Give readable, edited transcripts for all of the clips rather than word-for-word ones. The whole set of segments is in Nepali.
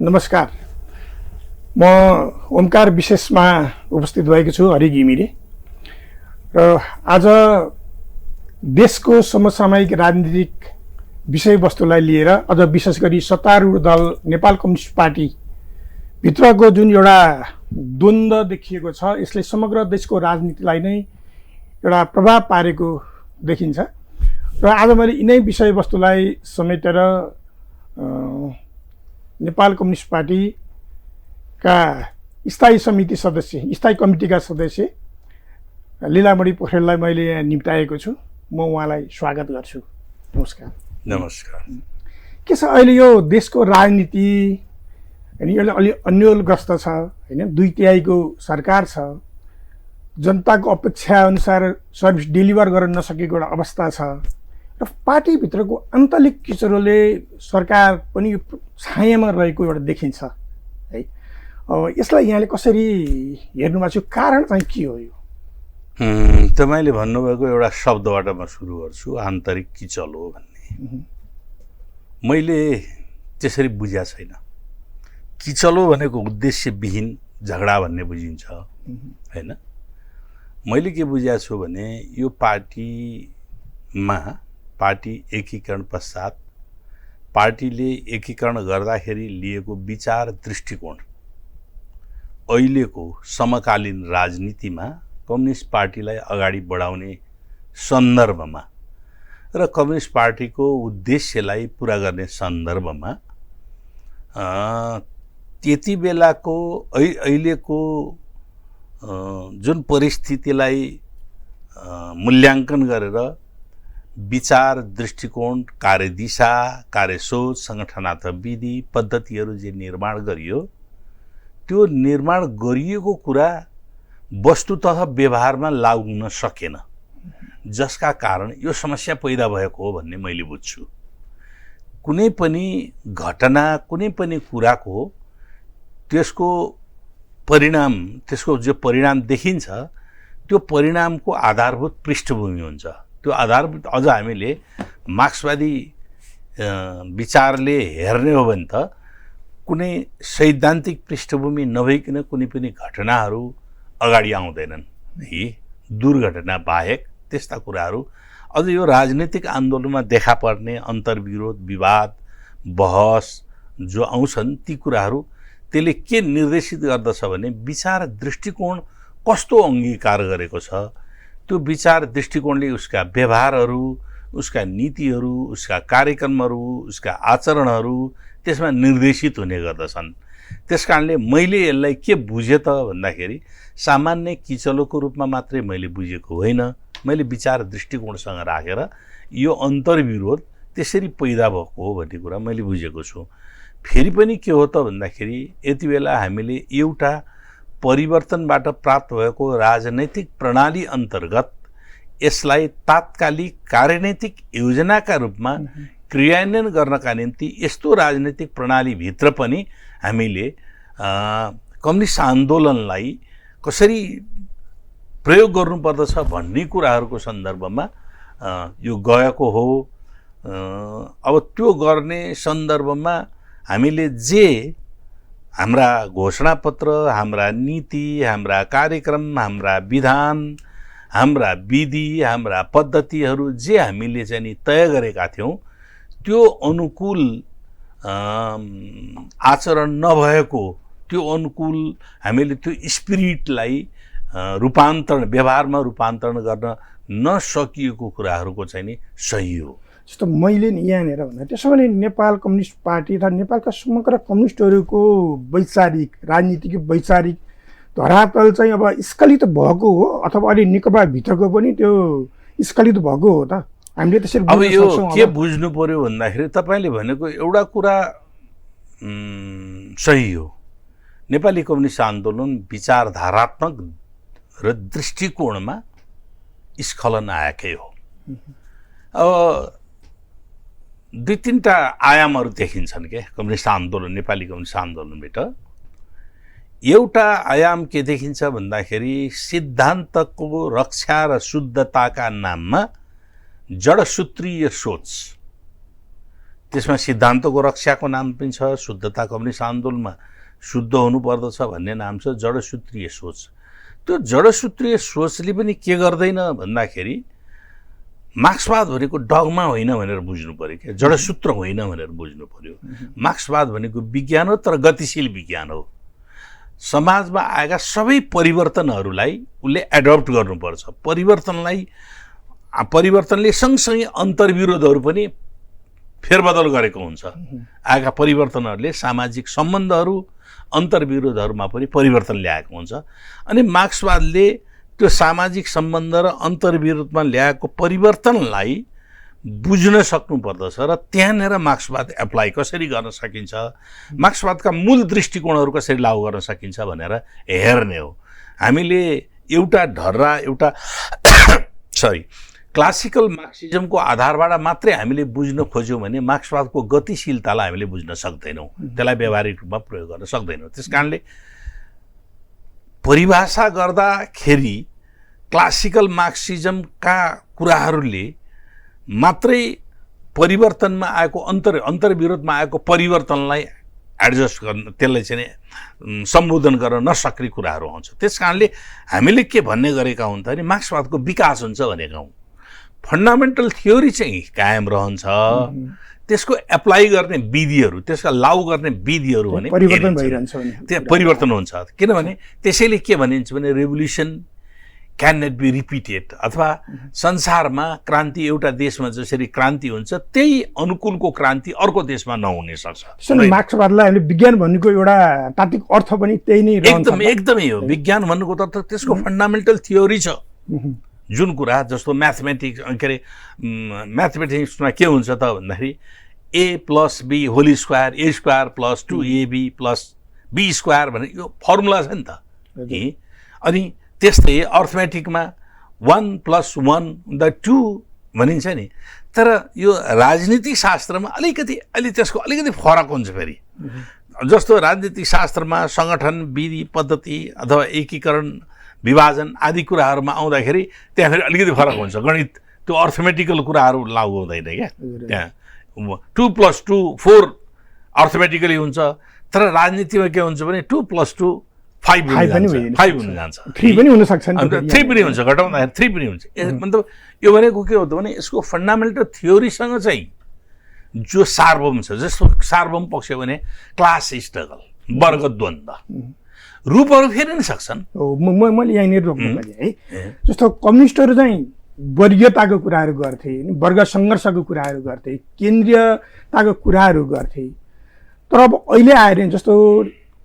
नमस्कार। म ओमकार विशेषमा उपस्थित भएको छु, हरि घिमिरे। र आज देशको समसामयिक राजनीतिक विषयवस्तुलाई लिएर अझ विशेष गरी सत्तारूढ दल नेपाल कम्युनिस्ट पार्टी भित्रको जुन एउटा द्वन्द्व देखिएको छ, यसले समग्र देशको राजनीतिलाई नै एउटा प्रभाव पारेको देखिन्छ। र आज मैले यिनै विषयवस्तुलाई समेटेर नेपाल कम्युनिस्ट पार्टीका स्थायी समिति सदस्य, स्थायी कमिटीका सदस्य लीलामणि पोखरेललाई मैले यहाँ निम्ताएको छु। म उहाँलाई स्वागत गर्छु। नमस्कार। नमस्कार। के छ अहिले यो देशको राजनीति? अनि यसले अलि अन्योलग्रस्त छ हैन। 2/3 सरकार छ, जनताको अपेक्षा अनुसार सर्भिस डेलिभर गर्न नसकेको एउटा अवस्था छ र पार्टीभित्रको आन्तरिक किचरोले सरकार पनि छायामा रहेको एउटा देखिन्छ है। यसलाई यहाँले कसरी हेर्नु भएको छ? कारण चाहिँ के हो यो? तपाईले भन्नुभएको एउटा शब्दबाट म सुरु गर्छु, आन्तरिक किचलो भन्ने। मैले त्यसरी बुझ्या छैन। किचलो भनेको उद्देश्यविहीन झगडा भन्ने बुझिन्छ हैन। मैले के बुझ्या छु भने यो पार्टी एकीकरण पश्चात पार्टीले एकीकरण गर्दाखेरि लिएको विचार दृष्टिकोण अहिलेको समकालीन राजनीतिमा कम्युनिस्ट पार्टीलाई अगाडि बढाउने सन्दर्भमा र कम्युनिस्ट पार्टीको उद्देश्यलाई पूरा गर्ने सन्दर्भमा त्यति बेलाको अहिलेको जुन परिस्थितिलाई मूल्याङ्कन गरेर विचार दृष्टिकोण, कार्यदिशा, कार्यसोच, सङ्गठनात्मक विधि पद्धतिहरू जे निर्माण गरियो, त्यो निर्माण गरिएको कुरा वस्तुतः व्यवहारमा लागू हुन सकेन, जसका कारण यो समस्या पैदा भएको हो भन्ने मैले बुझ्छु। कुनै पनि घटना, कुनै पनि कुराको त्यसको परिणाम, त्यसको जो परिणाम देखिन्छ त्यो परिणामको आधारभूत पृष्ठभूमि हुन्छ। त्यो आधारभूत अझ हामीले मार्क्सवादी विचारले हेर्ने हो भने त कुनै सैद्धान्तिक पृष्ठभूमि नभइकन कुनै पनि घटनाहरू अगाडि आउँदैनन् है। दुर्घटना बाहेक त्यस्ता कुराहरू अझ यो राजनीतिक आन्दोलनमा देखा पर्ने अन्तर्विरोध, विवाद, बहस जो आउँछन्, ती कुराहरू त्यसले के निर्देशित गर्दछ भने विचार दृष्टिकोण कस्तो अङ्गीकार गरेको छ, त्यो विचार दृष्टिकोणले उसका व्यवहारहरू, उसका नीतिहरू, उसका कार्यक्रमहरू, उसका आचरणहरू त्यसमा निर्देशित हुने गर्दछन्। त्यसकारणले मैले यसलाई के बुझेँ त भन्दाखेरि सामान्य किचलोको रूपमा मात्रै मैले बुझेको होइन। मैले विचार दृष्टिकोणसँग राखेर यो अन्तर्विरोध त्यसरी पैदा भएको हो भन्ने कुरा मैले बुझेको छु। फेरि पनि के हो त भन्दाखेरि यति बेला हामीले एउटा परिवर्तनबाट प्राप्त भएको राजनैतिक प्रणाली अन्तर्गत यसलाई तात्कालिक कार्यनैतिक योजनाका रूपमा क्रियान्वयन गर्नका निम्ति यस्तो राजनैतिक प्रणालीभित्र पनि हामीले कम्युनिस्ट आन्दोलनलाई कसरी प्रयोग गर्नुपर्दछ भन्ने कुराहरूको सन्दर्भमा यो गएको हो। अब त्यो गर्ने सन्दर्भमा हामीले जे हाम्रा घोषणापत्र, हाम्रा नीति, हाम्रा कार्यक्रम, हाम्रा विधान, हाम्रा विधि, हाम्रा पद्धतिहरू जे हामीले चाहिँ नि तय गरेका थियौँ, त्यो अनुकूल आचरण नभएको, त्यो अनुकूल हामीले त्यो स्पिरिटलाई रूपान्तरण, व्यवहारमा रूपान्तरण गर्न नसकिएको कुराहरूको चाहिँ नि सही हो। जस्तो मैले नि यहाँनिर भन्दा त्यसो भने नेपाल कम्युनिस्ट पार्टी तथा नेपालका समग्र कम्युनिस्टहरूको वैचारिक राजनीतिक वैचारिक धरातल चाहिँ अब स्खलित भएको हो अथवा अलि नेकपा भित्रको पनि त्यो स्खलित भएको हो त? हामीले त्यसरी अब यो के बुझ्नु पर्यो भन्दाखेरि तपाईँले भनेको एउटा कुरा सही हो। नेपाली कम्युनिस्ट आन्दोलन विचारधारात्मक र दृष्टिकोणमा स्खलन आएकै हो। अब 2-3टा आयामहरू देखिन्छन् के कम्युनिस्ट आन्दोलन, नेपाली कम्युनिस्ट आन्दोलनबाट। एउटा आयाम के देखिन्छ भन्दाखेरि सिद्धान्तको रक्षा र शुद्धताका नाममा जडसूत्रीय सोच, त्यसमा सिद्धान्तको रक्षाको नाम पनि छ, शुद्धता कम्युनिस्ट आन्दोलनमा शुद्ध हुनुपर्दछ भन्ने नाम छ, जडसूत्रीय सोच। त्यो जडसूत्रीय सोचले पनि के गर्दैन भन्दाखेरि मार्क्सवाद भनेको डगमा होइन भनेर बुझ्नु पर्यो क्या, जडसूत्र होइन भनेर बुझ्नु पर्यो। मार्क्सवाद भनेको विज्ञान हो, तर गतिशील विज्ञान हो। समाजमा आएका सबै परिवर्तनहरूलाई उसले एडप्ट गर्नुपर्छ। परिवर्तनले सँगसँगै अन्तर्विरोधहरू पनि फेरबदल गरेको हुन्छ। आएका परिवर्तनहरूले सामाजिक सम्बन्धहरू, अन्तर्विरोधहरूमा पनि परिवर्तन ल्याएको हुन्छ। अनि मार्क्सवादले त्यो सामाजिक सम्बन्ध र अन्तर्विरोधमा ल्याएको परिवर्तनलाई बुझ्न सक्नुपर्दछ र त्यहाँनिर मार्क्सवाद एप्लाई कसरी गर्न सकिन्छ, मार्क्सवादका मूल दृष्टिकोणहरू कसरी लागू गर्न सकिन्छ भनेर हेर्ने हो। हामीले एउटा ढर्रा क्लासिकल मार्क्सिजमको आधारबाट मात्रै हामीले बुझ्न खोज्यौँ भने मार्क्सवादको गतिशीलतालाई हामीले बुझ्न सक्दैनौँ, त्यसलाई व्यावहारिक रूपमा प्रयोग गर्न सक्दैनौँ। त्यस कारणले परिभाषा गर्दाखेरि क्लासिकल मार्क्सिजमका कुराहरूले मात्रै परिवर्तनमा आएको अन्तर्विरोधमा आएको परिवर्तनलाई एडजस्ट गर्न, त्यसलाई चाहिँ सम्बोधन गर्न नसक्ने कुराहरू आउँछ। त्यस कारणले हामीले के भन्ने गरेका हुन् त भने मार्क्सवादको विकास हुन्छ भनेका हौँ। फन्डामेन्टल थ्योरी चाहिँ कायम रहन्छ, त्यसको एप्लाई गर्ने विधिहरू, त्यसका लागू गर्ने विधिहरू भने परिवर्तन भइरहन्छ, त्यो परिवर्तन हुन्छ। किनभने त्यसैले के भनिन्छ भने revolution can not be repeated, अथवा संसारमा क्रान्ति एउटा देशमा जसरी क्रान्ति हुन्छ त्यही अनुकूलको क्रान्ति अर्को देशमा नहुने सक्छ। मार्क्सवादलाई हामीले विज्ञान भन्नुको एउटा तात्विक अर्थ पनि त्यही नै रहन्छ। एकदमै हो। विज्ञान भन्नुको त त्यसको फन्डामेन्टल थ्योरी छ। जुन कुरा जस्तो म्याथमेटिक्समा के हुन्छ त भन्दाखेरि a + b whole square, a² + 2ab + b² भन्ने यो फर्मुला छ नि त। अनि त्यस्तै अर्थमेटिकमा 1 + 1 = 2 भनिन्छ नि। तर यो राजनीतिक शास्त्रमा अलि त्यसको अलिकति फरक हुन्छ फेरि। जस्तो राजनीतिक शास्त्रमा सङ्गठन, विधि, पद्धति अथवा एकीकरण, विभाजन आदि कुराहरूमा आउँदाखेरि त्यहाँ फेरि अलिकति फरक हुन्छ। गणित त्यो अर्थमेटिकल कुराहरू लागू हुँदैन क्या। त्यहाँ 2 + 2 4 अर्थमेटिकली हुन्छ। तर राजनीतिमा के हुन्छ भने 2 + 2 5 हुन जान्छ, 3 पनि हुन सक्छ, 3 पनि हुन्छ, घटाउँदाखेरि 3 पनि हुन्छ। मतलब यो भनेको के हो त भने यसको फन्डामेन्टल थ्योरीसँग चाहिँ जो सार्वभौम छ, जस्तो सार्वभौम पक्ष भने क्लास स्ट्रगल, वर्ग द्वन्द्व, रूपहरू फेरि नै सक्छन्। मैले यहाँनिर रोक्नु पर्यो है। जस्तो कम्युनिस्टहरू चाहिँ वर्गीयताको कुराहरू गर्थे, वर्ग सङ्घर्षको कुराहरू गर्थे, केन्द्रीयताको कुराहरू गर्थे। तर अब अहिले आएर जस्तो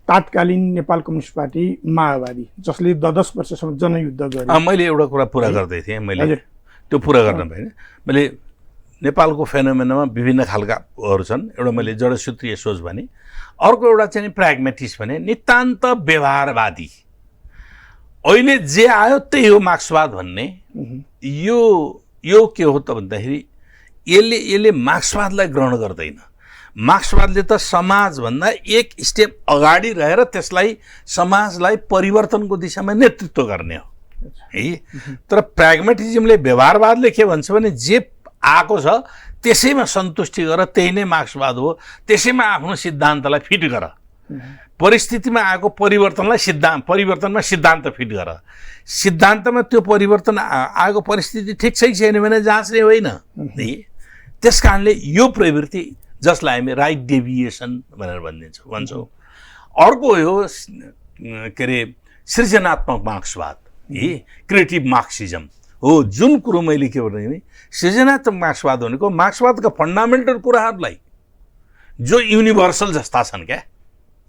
तात्कालीन नेपाल कम्युनिस्ट पार्टी माओवादी, जसले 10 वर्षसम्म जनयुद्ध गर्यो। मैले एउटा कुरा पुरा गर्दै थिएँ, मैले त्यो पुरा गर्न पाइनँ। मैले नेपालको फेनोमेनामा विभिन्न खालकाहरू छन्। एउटा मैले जडसूत्रीय सोच भने, अर्को एउटा चाहिँ प्राग्मेटिस्ट भने, नितान्त व्यवहारवादी। अहिले जे आयो त्यही हो मार्क्सवाद भन्ने। यो के हो त भन्दाखेरि यसले मार्क्सवादलाई ग्रहण गर्दैन। मार्क्सवादले त समाजभन्दा एक स्टेप अगाडि रहेर त्यसलाई, समाजलाई परिवर्तनको दिशामा नेतृत्व गर्ने हो है। तर प्राग्मेटिजमले, व्यवहारवादले के भन्छ भने जे आएको छ त्यसैमा सन्तुष्टि गर, त्यही नै मार्क्सवाद हो, त्यसैमा आफ्नो सिद्धान्तलाई फिट गर, परिस्थितिमा आएको परिवर्तनमा सिद्धान्त फिट गर। सिद्धान्तमा त्यो परिवर्तन आएको परिस्थिति ठिक छ कि छैन भने जाँच्ने होइन है। त्यस कारणले यो प्रवृत्ति, जसलाई हामी राइट डेभिएसन भनेर भन्छौँ। अर्को हो के अरे सृजनात्मक मार्क्सवाद, क्रिएटिभ मार्क्सिजम हो। जुन कुरो मैले के भने सृजनात्मक मार्क्सवाद भनेको मार्क्सवादका फन्डामेन्टल कुराहरूलाई जो युनिभर्सल जस्ता छन् क्या,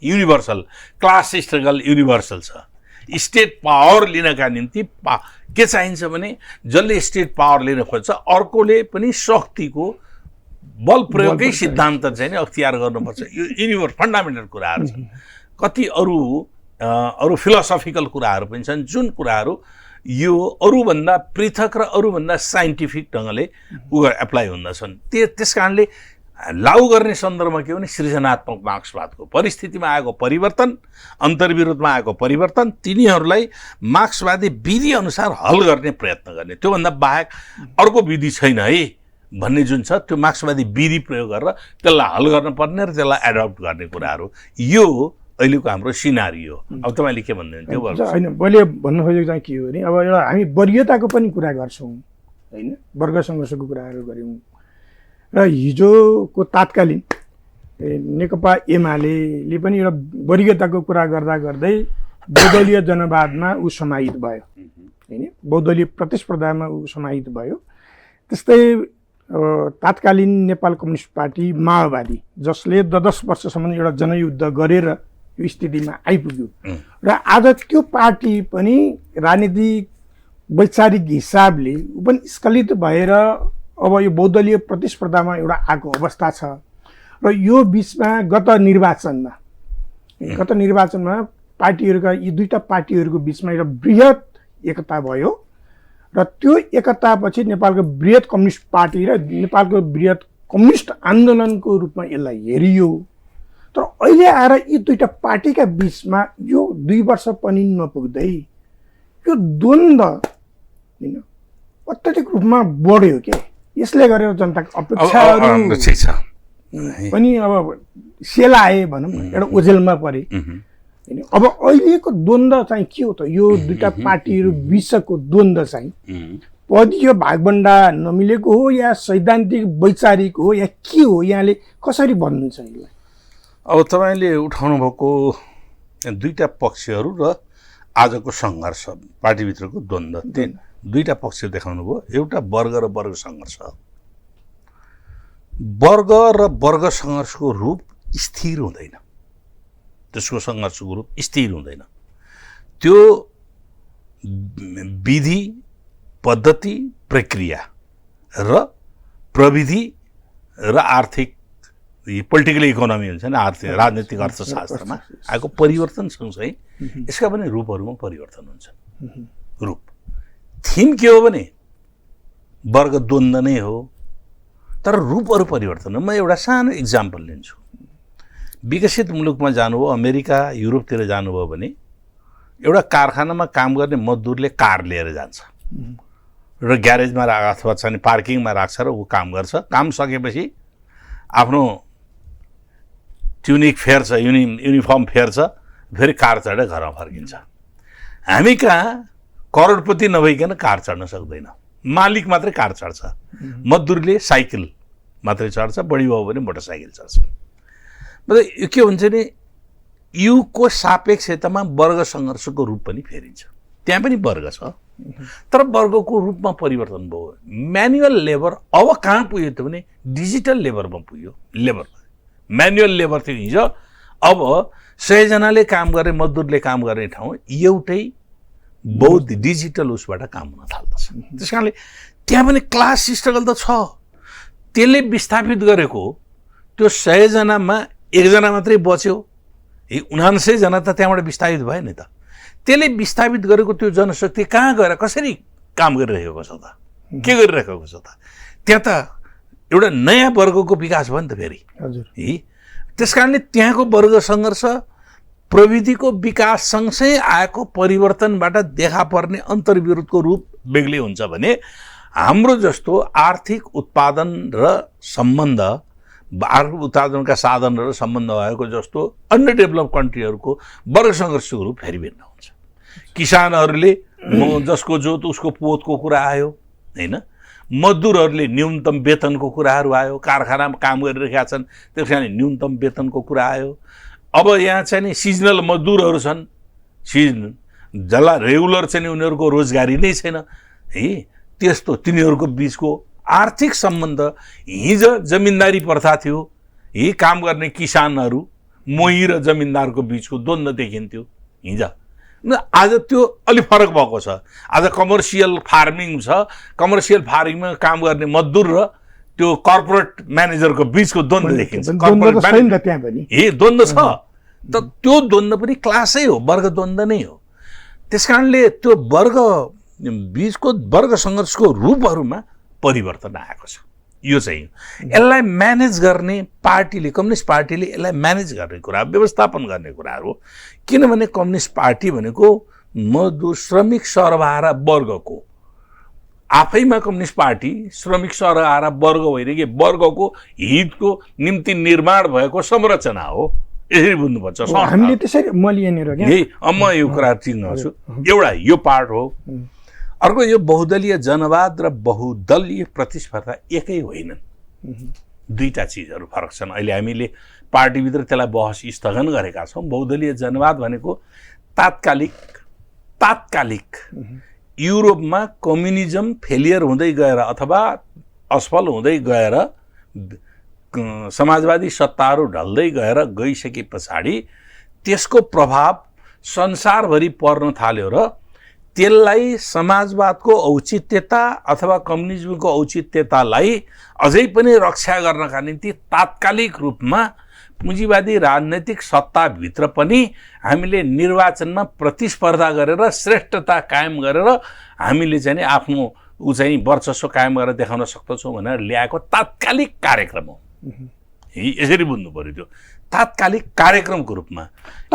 युनिभर्सल क्लास स्ट्रगल युनिभर्सल छ। स्टेट पावर लिनका निम्ति के चाहिन्छ भने जसले स्टेट पावर लिन खोज्छ अर्कोले पनि शक्तिको बल प्रयोगकै सिद्धान्त चाहिँ नि अख्तियार गर्नुपर्छ। यो युनिभर्स फन्डामेन्टल कुराहरू छन्। कति अरू फिलोसफिकल कुराहरू पनि छन् जुन कुराहरू यो अरूभन्दा पृथक र अरूभन्दा साइन्टिफिक ढङ्गले एप्लाई हुँदछन्। त्यस कारणले लागू गर्ने सन्दर्भमा के भने सृजनात्मक मार्क्सवादको परिस्थितिमा आएको परिवर्तन, अन्तर्विरोधमा आएको परिवर्तन, तिनीहरूलाई मार्क्सवादी विधि अनुसार हल गर्ने प्रयत्न गर्ने। त्योभन्दा बाहेक अर्को विधि छैन है भन्ने जुन छ त्यो मार्क्सवादी विधि प्रयोग गरेर त्यसलाई हल गर्न पर्ने र त्यसलाई एडप्ट गर्ने कुराहरू यो अहिलेको हाम्रो सिनारियो हो। अब तपाईँले के भन्नुहुन्छ त्यो गर्नु होइन, मैले भन्नु खोजेको चाहिँ के हो भने अब एउटा हामी वर्गीयताको पनि कुरा गर्छौँ होइन, वर्ग सङ्घर्षको कुराहरू गऱ्यौँ र हिजोको तात्कालीन नेकपा एमाले पनि एउटा वर्गीयताको कुरा गर्दा गर्दै बहुदलीय जनवादमा ऊ समाहित भयो होइन, बहुदलीय प्रतिस्पर्धामा ऊ समाहित भयो। त्यस्तै तात्कालीन नेपाल कम्युनिस्ट पार्टी माओवादी जसले 10 वर्षसम्म एउटा जनयुद्ध गरेर यो स्थितिमा आइपुग्यो र आज त्यो पार्टी पनि राजनीतिक वैचारिक हिसाबले ऊ पनि स्खलित भएर अब यो बहुदलीय प्रतिस्पर्धामा एउटा आएको अवस्था छ र यो बिचमा गत निर्वाचनमा पार्टीहरूका यी दुईटा पार्टीहरूको बिचमा एउटा बृहत एकता भयो र त्यो एकतापछि नेपालको बृहत कम्युनिस्ट पार्टी र नेपालको बृहत कम्युनिस्ट आन्दोलनको रूपमा यसलाई हेरियो। तर अहिले आएर यी दुईटा पार्टीका बिचमा यो 2 वर्ष पनि नपुग्दै यो द्वन्द्व होइन अत्यधिक रूपमा बढ्यो के। यसले गरेर जनताको अपेक्षाहरू पनि अब सेलाए भनौँ एउटा ओझेलमा परे। अब अहिलेको द्वन्द्व चाहिँ के हो त, यो दुईटा पार्टीहरू बिचको द्वन्द्व चाहिँ पदीय भागभण्डा नमिलेको हो या सैद्धान्तिक वैचारिक हो या के हो, यहाँले कसरी भन्नुहुन्छ यसलाई? अब तपाईँले उठाउनु भएको दुईटा पक्षहरू र आजको सङ्घर्ष पार्टीभित्रको द्वन्द्व दुईटा पक्ष देखाउनु भयो। एउटा वर्ग र वर्ग सङ्घर्ष, वर्ग र वर्ग सङ्घर्षको रूप स्थिर हुँदैन, त्यसको सङ्घर्षको रूप स्थिर हुँदैन। त्यो विधि पद्धति प्रक्रिया र प्रविधि र आर्थिक पोलिटिकल इकोनोमी हुन्छ नि, आर्थिक राजनीतिक अर्थशास्त्रमा आएको परिवर्तन सँगसँगै यसका पनि रूपहरूमा परिवर्तन हुन्छ। रूप थिम के हो भने वर्ग द्वन्द्व नै हो, तर रूपहरू परिवर्तन हो। म एउटा सानो इक्जाम्पल लिन्छु। विकसित मुलुकमा जानुभयो, अमेरिका युरोपतिर जानुभयो भने एउटा कारखानामा काम गर्ने मजदुरले कार लिएर जान्छ र ग्यारेजमा अथवा चाहिँ पार्किङमा राख्छ र ऊ काम गर्छ। काम सकेपछि आफ्नो ट्युनिक फेर्छ, युनिफर्म फेर्छ, फेरि कार चढेर घरमा फर्किन्छ। हामी कहाँ करोडपति नभइकन कार चढ्न सक्दैन, मालिक मात्रै कार चढ्छ, मजदुरले साइकल मात्रै चढ्छ, बढी भयो भने मोटरसाइकल चढ्छ। मतलब यो के हुन्छ नि, युगको सापेक्षतामा वर्ग सङ्घर्षको रूप पनि फेरिन्छ। त्यहाँ पनि वर्ग छ, तर वर्गको रूपमा परिवर्तन भयो। म्यानुअल लेबर अब कहाँ पुग्यो त भने डिजिटल लेबरमा पुग्यो। म्यानुअल लेबर थियो हिजो, अब 100 जनाले काम गर्ने मजदुरले काम गर्ने ठाउँ एउटै बहुत डिजिटल उसबाट काम हुन थाल्दछ। त्यस कारणले त्यहाँ पनि क्लास स्ट्रगल त छ। त्यसले विस्थापित गरेको त्यो 100 जनामा 1 जना मात्रै बच्यो, 79 जना त त्यहाँबाट विस्थापित भयो नि त। त्यसले विस्थापित गरेको त्यो जनशक्ति कहाँ गएर कसरी काम गरिरहेको छ त, के गरिरहेको छ त? त्यहाँ त एउटा नयाँ वर्गको विकास भयो नि त फेरि। हजुर, त्यस कारणले त्यहाँको वर्ग सङ्घर्ष प्रविधिको विकास सँगसँगै आएको परिवर्तनबाट देखा पर्ने अन्तर्विरोधको रूप बेग्लै हुन्छ भने हाम्रो जस्तो आर्थिक उत्पादन र सम्बन्ध, आर्थिक उत्पादनका साधनहरू सम्बन्ध भएको जस्तो अन्य डेभलप कन्ट्रीहरूको वर्ग सङ्घर्षको रूप फेरि भिन्न हुन्छ। किसानहरूले जसको जोत उसको पोतको कुरा आयो होइन, मजदुरहरूले न्यूनतम वेतनको कुराहरू आयो, कारखानामा काम गरिरहेका छन् त्यस कारण न्यूनतम वेतनको कुरा आयो। अब यहाँ चाहिँ नि सिजनल मजदुरहरू छन्, सिजनल जसलाई रेगुलर चाहिँ नि उनीहरूको रोजगारी नै छैन है, त्यस्तो तिनीहरूको बिचको आर्थिक सम्बन्ध हिजो जमिनदारी प्रथा थियो, यी काम गर्ने किसानहरू मोही र जमिनदारको बिचको द्वन्द्व देखिन्थ्यो हिजो। आज त्यो अलि फरक भएको छ। आज कमर्सियल फार्मिङ छ, कमर्सियल फार्मिङमा काम गर्ने मजदुर र त्यो कर्पोरेट म्यानेजरको बिचको द्वन्द्व देखिन्छ। द्वन्द्व छ, त त्यो द्वन्द्व पनि क्लासै हो, वर्ग द्वन्द्व नै हो। त्यस कारणले त्यो वर्ग बिचको वर्ग सङ्घर्षको रूपहरूमा परिवर्तन आएको छ। यो चाहिँ यसलाई म्यानेज गर्ने पार्टीले, कम्युनिस्ट पार्टीले यसलाई म्यानेज गर्ने कुरा, व्यवस्थापन गर्ने कुराहरू हो। किनभने कम्युनिस्ट पार्टी भनेको मजदुर श्रमिक सर्वहारा वर्गको आफैमा कम्युनिस्ट पार्टी श्रमिक सरह वर्ग होइन कि वर्गको हितको निम्ति निर्माण भएको संरचना हो, यसरी बुझ्नुपर्छ। हामीले त्यसरी मैले यहाँनिर म यो कुरा चिन्छु। एउटा यो पार्ट हो। अर्को यो बहुदलीय जनवाद र बहुदलीय प्रतिस्पर्धा एकै होइनन्, दुईटा चिजहरू फरक छन्। अहिले हामीले पार्टीभित्र त्यसलाई बहस स्थगन गरेका छौँ। बहुदलीय जनवाद भनेको तात्कालिक युरोपमा कम्युनिजम फेलियर हुँदै गएर अथवा असफल हुँदै गएर समाजवादी सत्ताहरू ढल्दै गइसके पछाडि त्यसको प्रभाव संसारभरि पर्न थाल्यो र त्यसलाई समाजवादको औचित्यता अथवा कम्युनिजमको औचित्यतालाई अझै पनि रक्षा गर्नका निम्ति तात्कालिक रूपमा पुँजीवादी राजनैतिक सत्ताभित्र पनि हामीले निर्वाचनमा प्रतिस्पर्धा गरेर श्रेष्ठता कायम गरेर हामीले चाहिँ आफ्नो चाहिँ वर्चस्व कायम गरेर देखाउन सक्दछौँ भनेर ल्याएको तात्कालिक कार्यक्रम हो। यसरी बुझ्नु पर्यो। त्यो तात्कालिक कार्यक्रमको रूपमा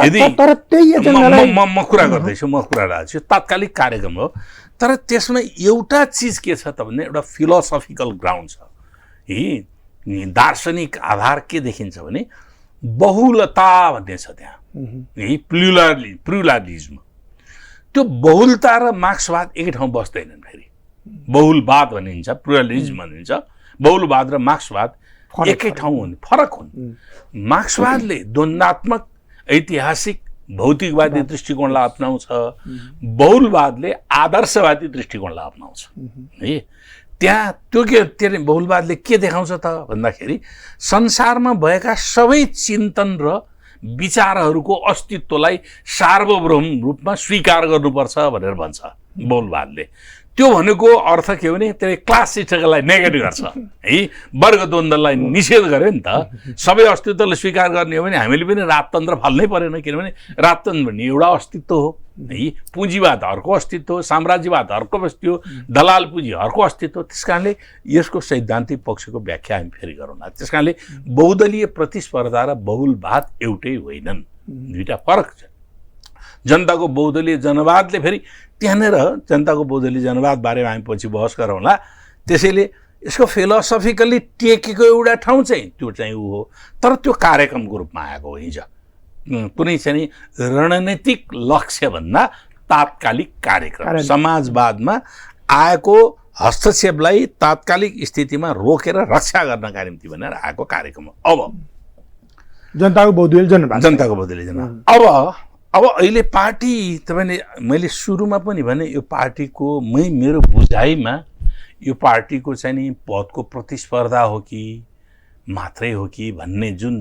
यदि म कुरा गर्दैछु, म कुरा राख्छु, तात्कालिक कार्यक्रम हो। तर त्यसमा एउटा चिज के छ त भने एउटा फिलोसफिकल ग्राउन्ड छ। दार्शनिक आधार के देखिन्छ भने बहुलता भन्ने छ त्यहाँ, प्लुरालिज्म। त्यो बहुलता र मार्क्सवाद एकै ठाउँ बस्दैनन्। फेरि बहुलवाद भनिन्छ, प्लुरालिज्म भनिन्छ। बहुलवाद र मार्क्सवाद एकै ठाउँ हुन्, फरक हुन्। मार्क्सवादले द्वन्द्वात्मक ऐतिहासिक भौतिकवादी दृष्टिकोणलाई अपनाउँछ, बहुलवादले आदर्शवादी दृष्टिकोणलाई अपनाउँछ। है त्यहाँ त्यो के बहुलवादले के देखाउँछ त भन्दाखेरि संसारमा भएका सबै चिन्तन र विचारहरूको अस्तित्वलाई सार्वभौम रूपमा स्वीकार गर्नुपर्छ भनेर भन्छ बहुलवादले। त्यो भनेको अर्थ के हो भने त्यसले क्लास सिस्टमलाई नेगेटिभ गर्छ है, वर्ग द्वन्द्वलाई निषेध गर्यो नि त। सबै अस्तित्वलाई स्वीकार गर्ने हो भने हामीले पनि राजतन्त्र फाल्नै परेन, किनभने राजतन्त्र भन्ने एउटा अस्तित्व हो है, पुँजीवाद अर्को अस्तित्व हो, साम्राज्यवाद अर्को अस्तित्व हो, दलाल पुँजी अर्को अस्तित्व हो। त्यस कारणले यसको सैद्धान्तिक पक्षको व्याख्या हामी फेरि गरौँला। त्यस कारणले बहुदलीय प्रतिस्पर्धा र बहुलवाद एउटै होइनन्, दुईटा फरक छ। जनताको बहुदलीय जनवादले फेरि त्यहाँनिर जनताको बहुदलीय जनवाद बारेमा हामी पछि बहस गरौँला। त्यसैले यसको फिलोसफिकल्ली टेकेको एउटा ठाउँ चाहिँ त्यो चाहिँ ऊ हो, तर त्यो कार्यक्रमको रूपमा आएको हो। हिजो कुनै चाहिँ रणनीतिक लक्ष्यभन्दा तात्कालिक कार्यक्रम, समाजवादमा आएको हस्तक्षेपलाई तात्कालिक स्थितिमा रोकेर रक्षा गर्नका निम्ति भनेर आएको कार्यक्रम हो। अब जनताको बहुदलीय जनवाद अब अहिले पार्टी, तपाईँले मैले सुरुमा पनि भने यो पार्टीको मेरो बुझाइमा यो पार्टीको चाहिँ नि पदको प्रतिस्पर्धा हो कि मात्रै हो कि भन्ने जुन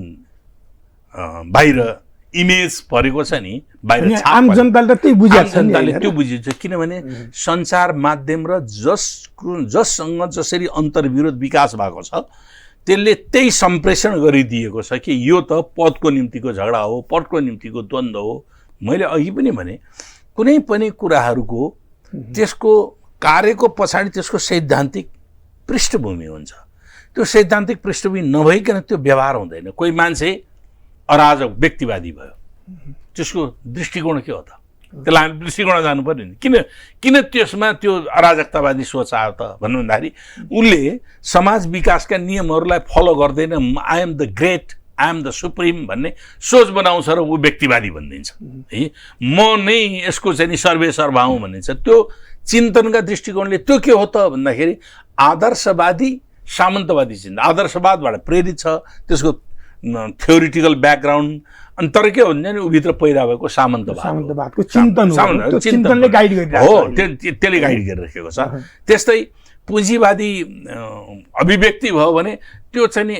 बाहिर इमेज परेको छ नि, बाहिर आम जनताले त्यो बुझिन्छ। किनभने सञ्चार माध्यम र जससँग जसरी अन्तर्विरोध विकास भएको छ त्यसले त्यही सम्प्रेषण गरिदिएको छ कि यो त पदको निम्तिको झगडा हो, पदको निम्तिको द्वन्द्व हो। मैले अघि पनि भने कुनै पनि कुराहरूको त्यसको कार्यको पछाडि त्यसको सैद्धान्तिक पृष्ठभूमि हुन्छ। त्यो सैद्धान्तिक पृष्ठभूमि नभइकन त्यो व्यवहार हुँदैन। कोही मान्छे अराजक व्यक्तिवादी भयो, त्यसको दृष्टिकोण के हो त? त्यसलाई हामी दृष्टिकोण जानु पर्यो नि। किन त्यसमा त्यो अराजकतावादी सोच आयो त भन्दाखेरि उसले समाज विकासका नियमहरूलाई फलो गर्दैन। I am the great, I am the supreme भन्ने सोच बनाउँछ र ऊ व्यक्तिवादी भनिदिन्छ है। म नै यसको चाहिँ सर्वे सर्वा हुँ भनिन्छ। त्यो चिन्तनका दृष्टिकोणले त्यो के हो त भन्दाखेरि आदर्शवादी सामन्तवादी चिन्तन, आदर्शवादबाट प्रेरित छ, त्यसको थ्योरिटिकल ब्याकग्राउन्ड। अनि तर के हुन्छ नि उभित्र पैदा भएको सामन्तवादको चिन्तनले गाइड गरिरहेको हो, त्यसले गाइड गरिरहेको छ। त्यस्तै पुँजीवादी अभिव्यक्ति भयो भने त्यो चाहिँ नि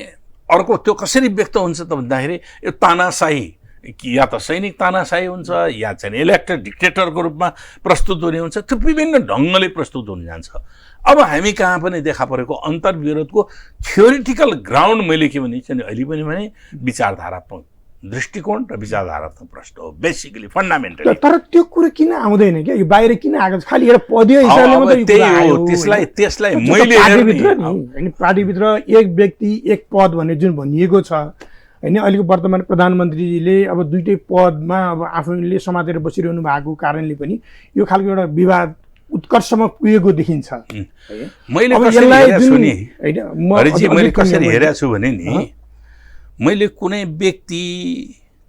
अर्को त्यो कसरी व्यक्त हुन्छ त भन्दाखेरि यो तानाशाही, या त सैनिक तानाशाही हुन्छ या चाहिँ इलेक्टेड डिक्टेटरको रूपमा प्रस्तुत हुने हुन्छ। त्यो विभिन्न ढङ्गले प्रस्तुत हुन जान्छ। अब हामी कहाँ पनि देखा परेको अन्तर्विरोधको थ्योरिटिकल ग्राउन्ड मैले के भने चाहिँ अहिले पनि भने विचारधारात्मक दृष्टिकोण र विचारधारात्मक प्रश्न हो, बेसिकली फन्डामेन्टली। तर त्यो कुरा किन आउँदैन क्या? यो बाहिर किन आएको छ? खालि एउटा पदीय हिसाबले मात्रै त्यही हो। त्यसलाई मैले पार्टीभित्र एक व्यक्ति एक पद भन्ने जुन भनिएको छ होइन, अहिलेको वर्तमान प्रधानमन्त्रीले अब दुईटै पदमा अब आफूले समातेर बसिरहनु भएको कारणले पनि यो खालको एउटा विवाद उत्कर्षमा पुगेको देखिन्छ। मैले अब कसरी यसलाई हेरेको छु नि हैन हरिजी, मैले कसरी हेरेको छु भने नि, मैले कुनै व्यक्ति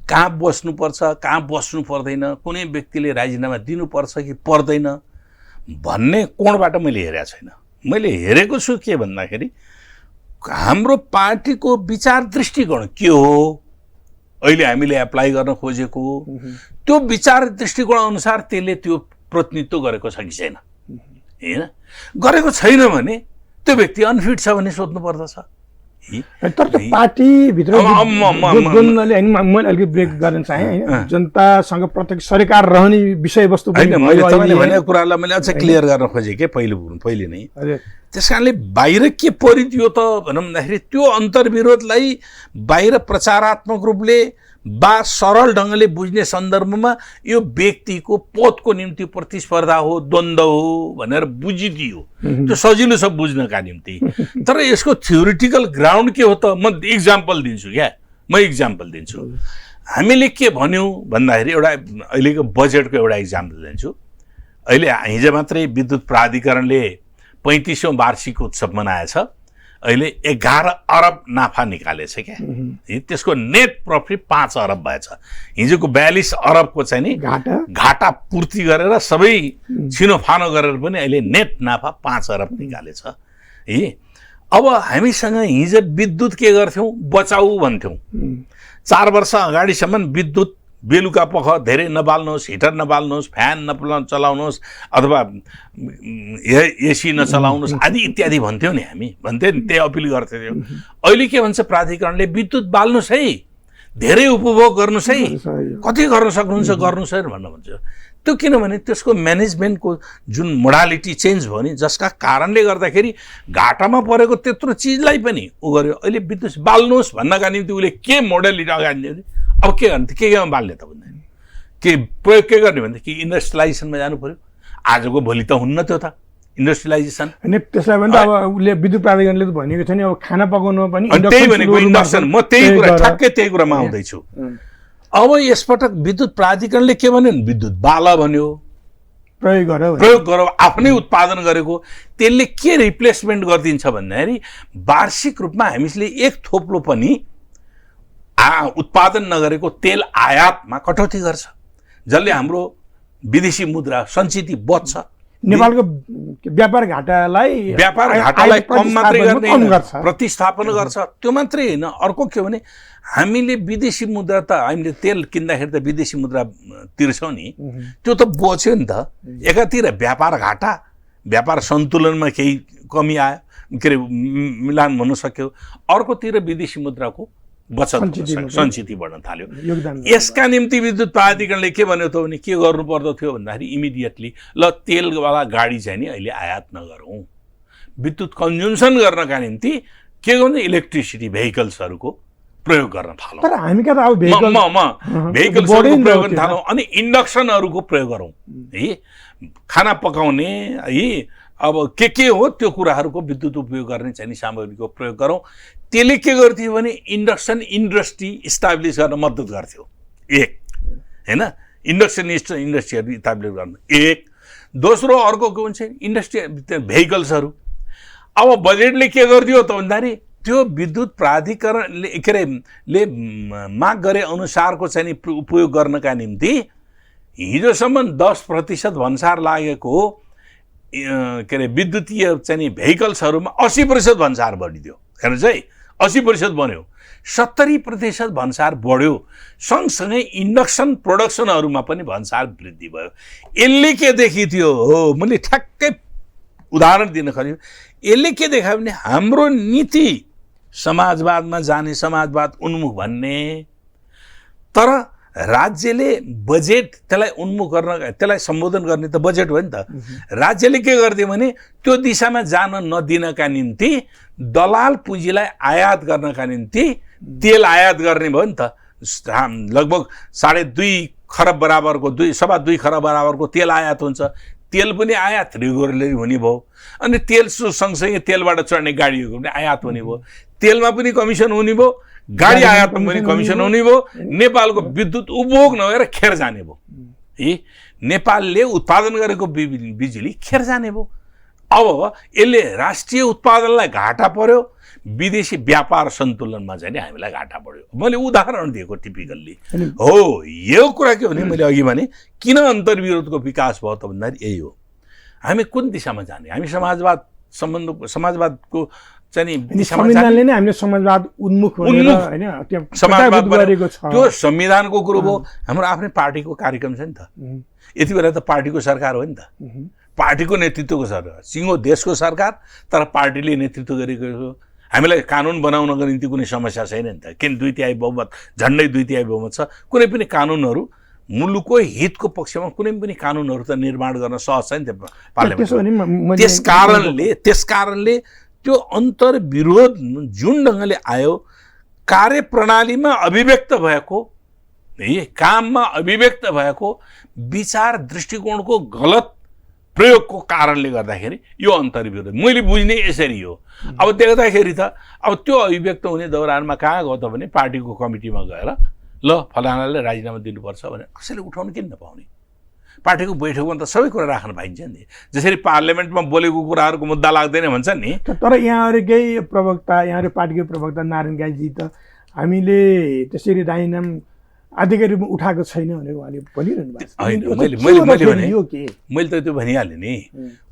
कहाँ बस्नुपर्छ, कहाँ बस्नु पर्दैन, कुनै व्यक्तिले राजीनामा दिनुपर्छ कि पर्दैन भन्ने कोणबाट मैले हेरेको छैन। मैले हेरेको छु के भन्दाखेरि हाम्रो पार्टीको विचार दृष्टिकोण के हो, अहिले हामीले एप्लाई गर्न खोजेको त्यो विचार दृष्टिकोण अनुसार त्यसले त्यो प्रतिनिधित्व गरेको छ कि छैन, हैन? गरेको छैन भने त्यो व्यक्ति अनफिट छ भने सोध्नु पर्दछ। तर पार्टीभित्र द्वन्द्वले मैले अलिकति ब्रेक गर्न चाहेँ होइन, जनतासँग प्रत्यक्ष सरकार रहने विषयवस्तु होइन। मैले तपाईँले भनेको कुरालाई मैले अझ क्लियर गर्न खोजेँ कि पहिले नै। त्यस कारणले बाहिर के परिदियो त भनौँ भन्दाखेरि त्यो अन्तर्विरोधलाई बाहिर प्रचारात्मक रूपले बा सरल ढङ्गले बुझ्ने सन्दर्भमा यो व्यक्तिको पदको निम्ति प्रतिस्पर्धा हो, द्वन्द्व हो भनेर बुझिदियो। त्यो सजिलो छ बुझ्नका निम्ति। तर यसको थ्योरिटिकल ग्राउन्ड के हो त, म इक्जाम्पल दिन्छु। हामीले के भन्यौँ भन्दाखेरि एउटा अहिलेको बजेटको एउटा इक्जाम्पल दिन्छु। अहिले हिजो मात्रै विद्युत प्राधिकरणले 35औं वार्षिक उत्सव मनाएछ। अहिले 11 अरब नाफा निकालेछ क्या। त्यसको नेट प्रफिट 5 अरब भएछ। हिजोको 42 अरबको चाहिँ नि घाटा पूर्ति गरेर सबै छिनोफानो गरेर पनि अहिले नेट नाफा 5 अरब निकालेछ। अब हामीसँग हिजो विद्युत के गर्थ्यौँ, बचाऊ भन्थ्यौँ। 4 वर्ष अगाडिसम्म विद्युत बेलुका पख धेरै नबाल्नुहोस्, हिटर नबाल्नुहोस्, फ्यान चलाउनुहोस् अथवा एसी नचलाउनुहोस् आदि इत्यादि भन्थ्यौँ नि, हामी भन्थ्यौँ नि, त्यही अपिल गर्थ्यौँ। अहिले के भन्छ प्राधिकरणले, विद्युत बाल्नुहोस् है, धेरै उपभोग गर्नुहोस् है, कति गर्न सक्नुहुन्छ गर्नुहोस् है भन्न भन्छ। त्यो किनभने त्यसको म्यानेजमेन्टको जुन मोडालिटी चेन्ज भयो नि, जसका कारणले गर्दाखेरि घाटामा परेको त्यत्रो चिजलाई पनि उ गर्यो। अहिले विद्युत बाल्नुहोस् भन्नका निम्ति उसले के मोडालिटी अगाडि अब के गर्ने, केमा बाल्ने त भन्दैन, के प्रयोग के गर्ने भन्दा कि इन्डस्ट्रियलाइजेसनमा जानु पर्यो। आजको भोलि त हुन्न त्यो त इन्डस्ट्रियलाइजेसन। अनि त्यसलाई पनि अब उसले विद्युत प्राधिकरणले त भनेको छ नि, अब खाना पकाउनु पनि त्यही भनेको इन्डक्सन। म ठ्याक्कै त्यही कुरामा आउँदैछु। अब यसपटक विद्युत प्राधिकरणले के भन्यो, विद्युत बाल भन्यो, प्रयोग गर, आफ्नै उत्पादन गरेको। त्यसले के रिप्लेसमेन्ट गरिदिन्छ भन्दाखेरि वार्षिक रूपमा हामीले एक थोप्लो पनि उत्पादन नगरेको तेल आयातमा कटौती गर्छ, जसले हाम्रो विदेशी मुद्रा सञ्चित बच्छ। नेपालको व्यापार घाटालाई कम मात्रै गर्ने, प्रतिस्थापन गर्छ। त्यो मात्रै होइन, अर्को के भने हामीले विदेशी मुद्रा त हामीले तेल किन्दाखेरि त विदेशी मुद्रा तिर्छौँ नि, त्यो त बच्यो नि त। एकातिर व्यापार घाटा, व्यापार सन्तुलनमा केही कमी आयो, के अरे मिलान हुन सक्यो, अर्कोतिर विदेशी मुद्राको बचत सञ्चित बढ्न थाल्यो। यसका निम्ति विद्युत प्राधिकरणले के भन्यो त भने के गर्नु पर्दथ्यो भन्दाखेरि इमिडिएटली ल तेलवाला गाडी चाहिँ नि अहिले आयात नगरौँ, विद्युत कन्ज्युम्सन गर्नका निम्ति के गर्नु, इलेक्ट्रिसिटी भेहिकल्सहरूको प्रयोग गर्न थालौँ। तर हामी कहाँ अब भेहिकल्सहरूको प्रयोग गर्न थालौँ, अनि इन्डक्सनहरूको प्रयोग गरौँ है, खाना पकाउने है, अब के हो त्यो कुराहरूको विद्युत उपयोग गर्ने चाहिँ सामग्रीको प्रयोग गरौँ। त्यसले के गर्थ्यो भने इन्डक्सन इन्डस्ट्री इस्टाब्लिस गर्न मद्दत गर्थ्यो, एक हैन, इन्डक्सन इन्डस्ट्रीहरू इस्टाब्लिस गर्न एक। दोस्रो अर्को के भन्छ इन्डस्ट्री भेहिकल्सहरू। अब बजेटले के गरिदियो त भन्दाखेरि त्यो विद्युत प्राधिकरणले के अरे माग गरे अनुसारको चाहिँ उपयोग गर्नका निम्ति हिजोसम्म 10% भन्सार लागेको के अरे विद्युतीय चाहिँ भेहिकल्सहरूमा 80% भन्सार बढिदियो। हेर्नुहोस् है, 80% बन्यो, 70% भन्सार बढ्यो। सँगसँगै इन्डक्सन प्रोडक्सनहरूमा पनि भन्सार वृद्धि भयो। यसले के देखिथ्यो हो, मैले ठ्याक्कै उदाहरण दिन खोजेँ। यसले के देखायो भने हाम्रो नीति समाजवादमा जाने, समाजवाद उन्मुख भन्ने, तर राज्यले बजेट त्यसलाई उन्मुख गर्न, त्यसलाई सम्बोधन गर्ने त बजेट हो नि त। राज्यले के गर्थ्यो भने त्यो दिशामा जान नदिनका निम्ति दलाल पुँजीलाई आयात गर्नका निम्ति तेल आयात गर्ने भयो नि त। लगभग 2.5 खरब बराबरको 2.25 खरब बराबरको तेल आयात हुन्छ। तेल पनि आयात रेगुलरली हुने भयो, अनि तेल सँगसँगै तेलबाट चढ्ने गाडीहरूको पनि आयात हुने भयो, तेलमा पनि कमिसन हुने भयो, गाडी आयातमा पनि कमिसन हुने भयो, नेपालको विद्युत उपभोग नभएर खेर जाने भयो है। नेपालले उत्पादन गरेको बिजुली खेर जाने भयो। अब यसले राष्ट्रिय उत्पादनलाई घाटा पर्यो, विदेशी व्यापार सन्तुलनमा चाहिँ हामीलाई घाटा पर्यो। मैले उदाहरण दिएको टिपिकल्ली हो। यो कुरा के भने मैले अघि भने किन अन्तर्विरोधको विकास भयो त भन्दाखेरि यही हो। हामी कुन दिशामा जाने? हामी समाजवादको चाहिँ संविधानले नै हामीले समाजवाद उन्मुख भनेर हैन समाजवाद गरेको छ। त्यो संविधानको कुरो भयो। हाम्रो आफ्नै पार्टीको कार्यक्रम छ नि त। यति बेला त पार्टीको सरकार हो नि त। पार्टीको नेतृत्वको सरकार, सिङ्गो देशको सरकार, तर पार्टीले नेतृत्व गरेको। हामीलाई कानुन बनाउनको निम्ति कुनै समस्या छैन नि त। किन 2/3 बहुमत, झन्डै 2/3 बहुमत छ। कुनै पनि कानुनहरू मुलुकको हितको पक्षमा कुनै पनि कानुनहरू त निर्माण गर्न सहज छ नि त पार्लियामेन्टमा। त्यसकारणले त्यो अन्तर्विरोध जुन ढङ्गले आयो, कार्यप्रणालीमा अभिव्यक्त भएको, काममा अभिव्यक्त भएको विचार दृष्टिकोणको गलत प्रयोगको कारणले गर्दाखेरि यो अन्तर्विरोध मैले बुझ्ने यसरी हो। अब देख्दाखेरि त अब त्यो अभिव्यक्त हुने दौरानमा कहाँ गयो त भने पार्टीको कमिटीमा गएर ल फलानाले राजीनामा दिनुपर्छ भने कसैले उठाउनु किन नपाउने? पार्टीको बैठकमा त सबै कुरा राख्न पाइन्छ नि। जसरी पार्लियामेन्टमा बोलेको कुराहरूको मुद्दा लाग्दैन भन्छ नि। तर यहाँहरूकै प्रवक्ता, यहाँहरू पार्टीको प्रवक्ता नारायण गाईजी त हामीले त्यसरी राजीनामा आदिकै रूपमा उठाएको छैन भनेर उहाँले भनिरहनु भएको छ। मैले त त्यो भनिहालेँ नि।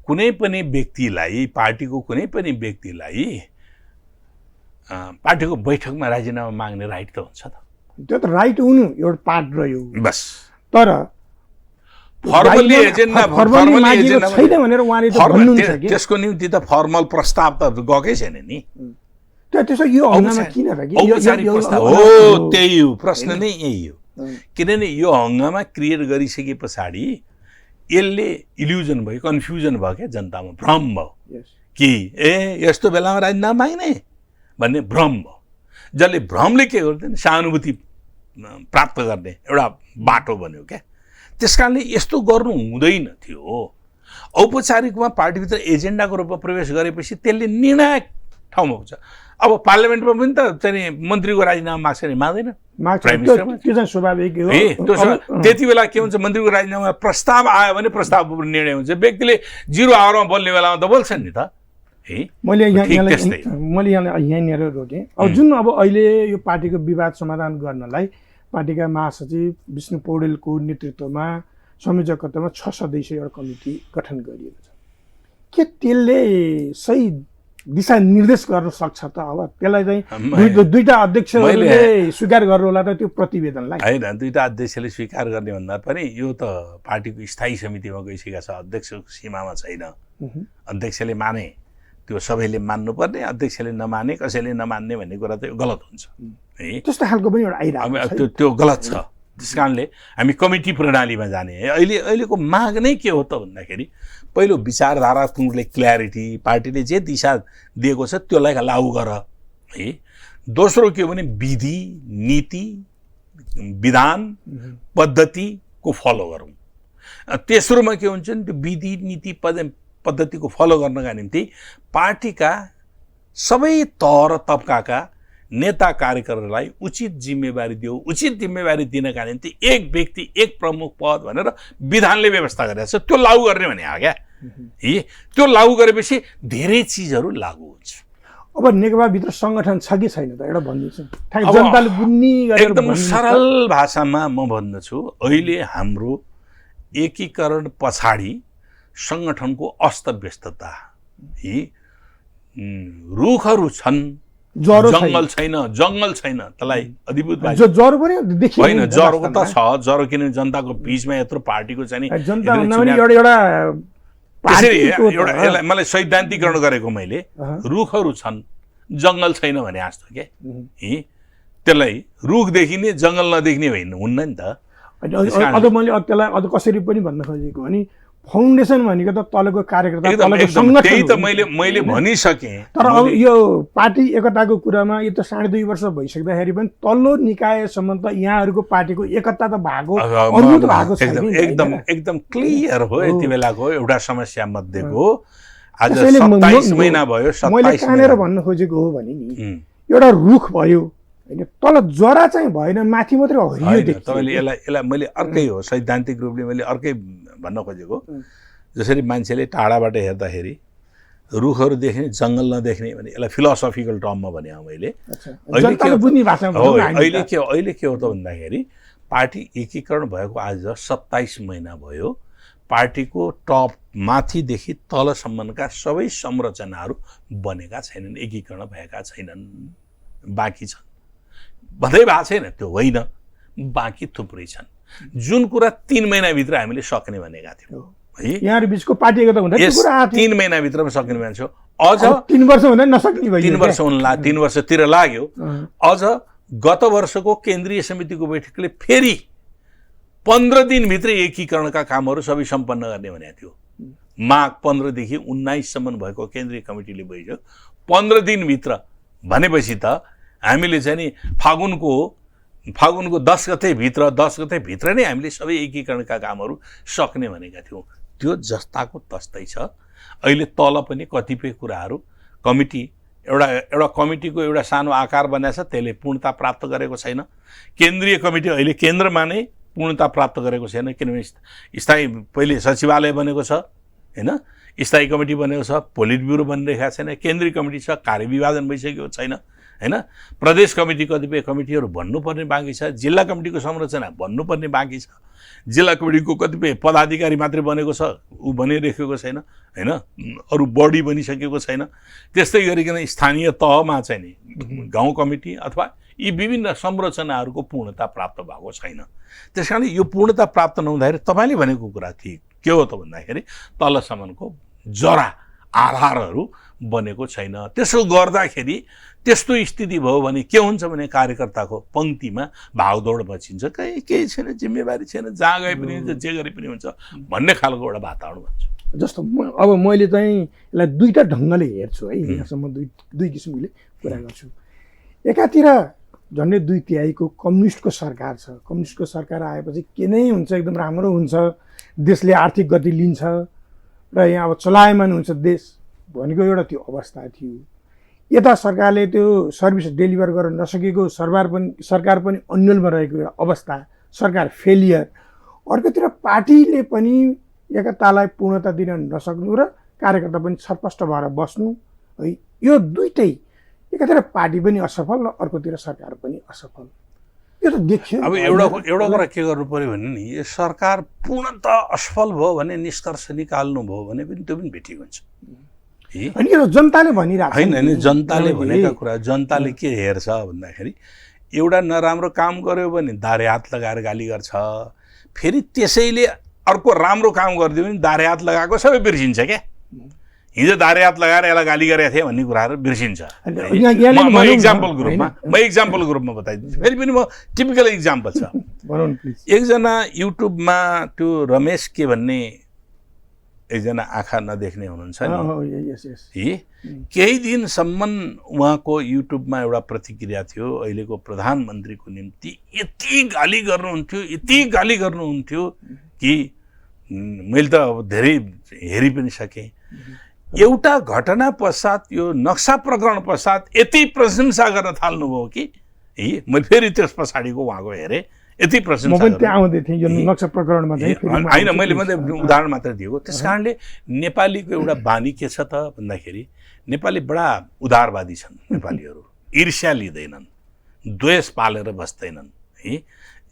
कुनै पनि व्यक्तिलाई, पार्टीको कुनै पनि व्यक्तिलाई पार्टीको बैठकमा राजीनामा माग्ने राइट त हुन्छ त। त्यो त राइट हुनु एउटा पार्ट रह्यो बस। तर फर्मली एजेन्डा छैन भनेर उहाँले त भन्नुहुन्छ कि त्यसको निम्ति त फर्मल प्रस्ताव त गएकै छैन नि। त्यसो यो हंगामा किन औपचारिक प्रस्ताव हो? त्यही हो, प्रश्न नै यही हो। किनभने यो हंगामा क्रिएट गरिसके पछाडि यसले इल्युजन भयो, कन्फ्युजन भयो क्या, जनतामा भ्रम भयो कि यस्तो बेलामा राजीनामा माग्ने भन्ने भ्रम भयो। जसले भ्रमले के गर्दैन, सहानुभूति प्राप्त गर्ने एउटा बाटो बन्यो क्या। त्यसकारणले यस्तो गर्नु हुँदैन थियो। औपचारिकमा पार्टीभित्र एजेन्डाको रूपमा प्रवेश गरेपछि त्यसले निर्णायक ठाउँमा हुन्छ। अब पार्लियामेन्टमा पनि त चाहिँ मन्त्रीको राजीनामा माग्छ नि, माग्दैन? त्यो चाहिँ स्वाभाविक हो। त्यति बेला के हुन्छ, मन्त्रीको राजीनामा प्रस्ताव आयो भने प्रस्तावको निर्णय हुन्छ। व्यक्तिले 0 आवरमा बोल्ने बेलामा त बोल्छन् नि त। मैले यहाँनिर रोकेँ। अब जुन अब अहिले यो पार्टीको विवाद समाधान गर्नलाई पार्टीका महासचिव विष्णु पौडेलको नेतृत्वमा संयोजकत्वमा 6 सदस्यीय एउटा कमिटी गठन गरिएको छ। के त्यसले सही दिशा निर्देश गर्न सक्छ त? अब त्यसलाई चाहिँ दुईटा अध्यक्षहरूले स्वीकार गर्नु होला त त्यो प्रतिवेदनलाई? होइन, दुईटा अध्यक्षले स्वीकार गर्ने भन्दा पनि यो त पार्टीको स्थायी समितिमा गइसकेको छ। अध्यक्षको सीमामा छैन। अध्यक्षले माने त्यो सबैले मान्नुपर्ने, अध्यक्षले नमाने कसैले नमान्ने भन्ने कुरा त यो गलत हुन्छ है। त्यस्तो खालको पनि एउटा आइरहेको छ। त्यो गलत छ। त्यस कारणले हामी कमिटी प्रणालीमा जाने। अहिलेको माग नै के हो त भन्दाखेरि पहिलो विचारधारात्मकले क्ल्यारिटी, पार्टीले जे दिशा दिएको छ त्यसलाई लागू गर है। दोस्रो के भने विधि, नीति, विधान, पद्धतिको फलो गरौँ। तेस्रोमा के हुन्छ नि, त्यो विधि, नीति, पद्धतिको फलो गर्नका निम्ति पार्टीका सबै तह र तबकाका नेता कार्यकर्तालाई उचित जिम्मेवारी दियो। उचित जिम्मेवारी दिनका निम्ति एक व्यक्ति एक प्रमुख पद भनेर विधानले व्यवस्था गरेको छ। त्यो लागू गर्ने भने हो क्या। त्यो लागू गरेपछि धेरै चिजहरू लागू हुन्छ। अब नेकपाभित्र सङ्गठन छ कि छैन त एउटा भनिदिन्छु, जनताले बुझ्ने गरेर एकदम सरल भाषामा म भन्दछु। अहिले हाम्रो एकीकरण पछाडि सङ्गठनको अस्तव्यस्तता, रुखहरू छन्, जङ्गल छैन, त्यसलाई अधिभूत ज्वरो पनि होइन। ज्वरोको त छ, ज्वरो किनभने जनताको बिचमा यत्रो पार्टीको चाहिँ यसलाई मलाई सैद्धान्तिकरण गरेको मैले। रुखहरू छन्, जङ्गल छैन भने जस्तो के। त्यसलाई रुख देखिने जङ्गल नदेख्ने हुन्न नि त। अझ मैले त्यसलाई अझ कसरी पनि भन्न खोजेको भने फाउन्डेसन भनेको त तलको कार्यकर्ता, तलको सङ्गठन। त्यही त मैले भनिसकेँ। तर अब यो पार्टी एकताको कुरामा यो त 2.5 वर्ष भइसक्दाखेरि पनि तल्लो निकायसम्म त यहाँहरूको पार्टीको एकता त भएको अनुभूत भएको छ। एकदम क्लियर हो। यति बेलाको एउटा समस्या मध्येको आज 27 महिना भयो। मैले कहाँनिर भन्न खोजेको हो भने नि एउटा रुख भयो होइन, तल जरा चाहिँ भएन, माथि मात्रै हरियो देखियो। तपाईँले यसलाई मैले अर्कै हो, सैद्धान्तिक रूपले मैले अर्कै भन्न खोजेको जसरी मान्छेले टाढाबाट हेर्दाखेरि रुखहरू देख्ने जङ्गल नदेख्ने भने यसलाई फिलोसफिकल टर्ममा भने मैले अहिले के हो त भन्दाखेरि पार्टी एकीकरण भएको आज 27 महिना भयो पार्टीको टप माथिदेखि तलसम्मका सबै संरचनाहरू बनेका छैनन् एकीकरण भएका छैनन् बाँकी छन् भन्दै भएको छैन त्यो होइन बाँकी थुप्रै छन् जुन कुरा 3 महिनाभित्र हामीले सक्ने भनेका थियौँ है यहाँहरु बीचको पार्टी एकता हुँदा त्यो कुरा 3 महिनाभित्रमा सक्ने मान्छे अझ 3 वर्ष हुँदा नसक्ने भयो 3 वर्ष हुनला 3 वर्षतिर लाग्यो अझ गत वर्षको केन्द्रीय समितिको बैठकले फेरि 15 दिनभित्र एकीकरणका कामहरू सबै सम्पन्न गर्ने भनेको थियो माघ 15 देखि 19 सम्म भएको केन्द्रीय कमिटीले बैठक 15 दिनभित्र भनेपछि त हामीले चाहिँ नि फागुनको 10 गते भित्र नै हामीले सबै एकीकरणका कामहरू सक्ने भनेका थियौँ त्यो जस्ताको तस्तै छ अहिले तल पनि कतिपय कुराहरू कमिटी एउटा कमिटीको एउटा सानो आकार बनाएको छ त्यसले पूर्णता प्राप्त गरेको छैन केन्द्रीय कमिटी अहिले केन्द्रमा नै पूर्णता प्राप्त गरेको छैन किनभने स्थायी पहिले सचिवालय बनेको छ हैन स्थायी कमिटी बनेको छ पोलिट ब्युरो बनिरहेको छैन केन्द्रीय कमिटी छ कार्यविभाजन भइसकेको छैन हैन प्रदेश कमिटी कतिपय कमिटीहरू भन्नुपर्ने बाँकी छ जिल्ला कमिटीको संरचना भन्नुपर्ने बाँकी छ जिल्ला कमिटीको कतिपय पदाधिकारी मात्रै बनेको छ उ बनिरहेको छैन हैन अरू बडी बनिसकेको छैन त्यस्तै गरिकन स्थानीय तहमा चाहिँ नि गाउँ कमिटी अथवा यी विभिन्न संरचनाहरूको पूर्णता प्राप्त भएको छैन त्यसकारण यो पूर्णता प्राप्त नहुँदाखेरि तपाईले भनेको कुरा ठिक के हो त भन्दाखेरि तलसम्मको जरा आधारहरू बनेको छैन त्यसो गर्दाखेरि त्यस्तो स्थिति भयो भने के हुन्छ भने कार्यकर्ताको पंक्तिमा भागदौड मचिन्छ केही छैन जिम्मेवारी छैन जहाँ गए पनि हुन्छ जे गरे पनि हुन्छ भन्ने खालको एउटा वातावरण हुन्छ जस्तो अब मैले चाहिँ यसलाई दुईटा ढङ्गले हेर्छु है यहाँसम्म दुई किसिमले कुरा गर्छु एकातिर झन्डै 2/3 कम्युनिस्टको सरकार छ कम्युनिस्टको सरकार आएपछि के नै हुन्छ एकदम राम्रो हुन्छ देशले आर्थिक गति लिन्छ र यहाँ अब चलायमान हुन्छ देश भनेको एउटा त्यो अवस्था थियो यता सरकारले त्यो सर्भिस डेलिभर गर्न नसकेको सरकार पनि अन्यलमा रहेको एउटा अवस्था सरकार फेलियर अर्कोतिर पार्टीले पनि एकतालाई पूर्णता दिन नसक्नु र कार्यकर्ता पनि छरपष्ट भएर बस्नु है यो दुईटै एकातिर पार्टी पनि असफल र अर्कोतिर सरकार पनि असफल यो त देखियो अब एउटा कुरा के गर्नु पर्यो भने नि यो सरकार पूर्णतः असफल भयो भने निष्कर्ष निकाल्नु भयो भने पनि त्यो पनि भेटिक हुन्छ अनि यो जनताले भनिरहेको हैन हैन जनताले भनेका कुरा जनताले के हेर्छ भन्दाखेरि एउटा नराम्रो काम गर्यो भने दारे हात लगाएर गाली गर्छ फेरि त्यसैले अर्को राम्रो काम गरिदियो भने दारे हात लगाएको सबै बिर्सिन्छ क्या हिजो दारे हात लगाएर यसलाई गाली गरेको थिएँ भन्ने कुराहरू बिर्सिन्छ म इक्जाम्पलको रूपमा बताइदिन्छु फेरि पनि म टिपिकल इक्जाम्पल छ एकजना युट्युबमा त्यो रमेश के भन्ने एकजना आँखा नदेख्ने हुनुहुन्छ नि केही दिनसम्म उहाँको युट्युबमा एउटा प्रतिक्रिया थियो अहिलेको प्रधानमन्त्रीको निम्ति यति गाली गर्नुहुन्थ्यो कि मैले त अब धेरै हेरि पनि सकेँ एउटा घटना पश्चात यो नक्सा प्रकरण पश्चात यति प्रशंसा गर्न थाल्नुभयो कि मैले फेरि त्यस पछाडिको उहाँको हेरेँ यति प्रशंसा होइन मैले उदाहरण मात्र दिएको त्यस कारणले नेपालीको एउटा बानी के छ त भन्दाखेरि नेपाली बडा उदारवादी छन् नेपालीहरू ईर्ष्या लिँदैनन् द्वेष पालेर बस्दैनन् है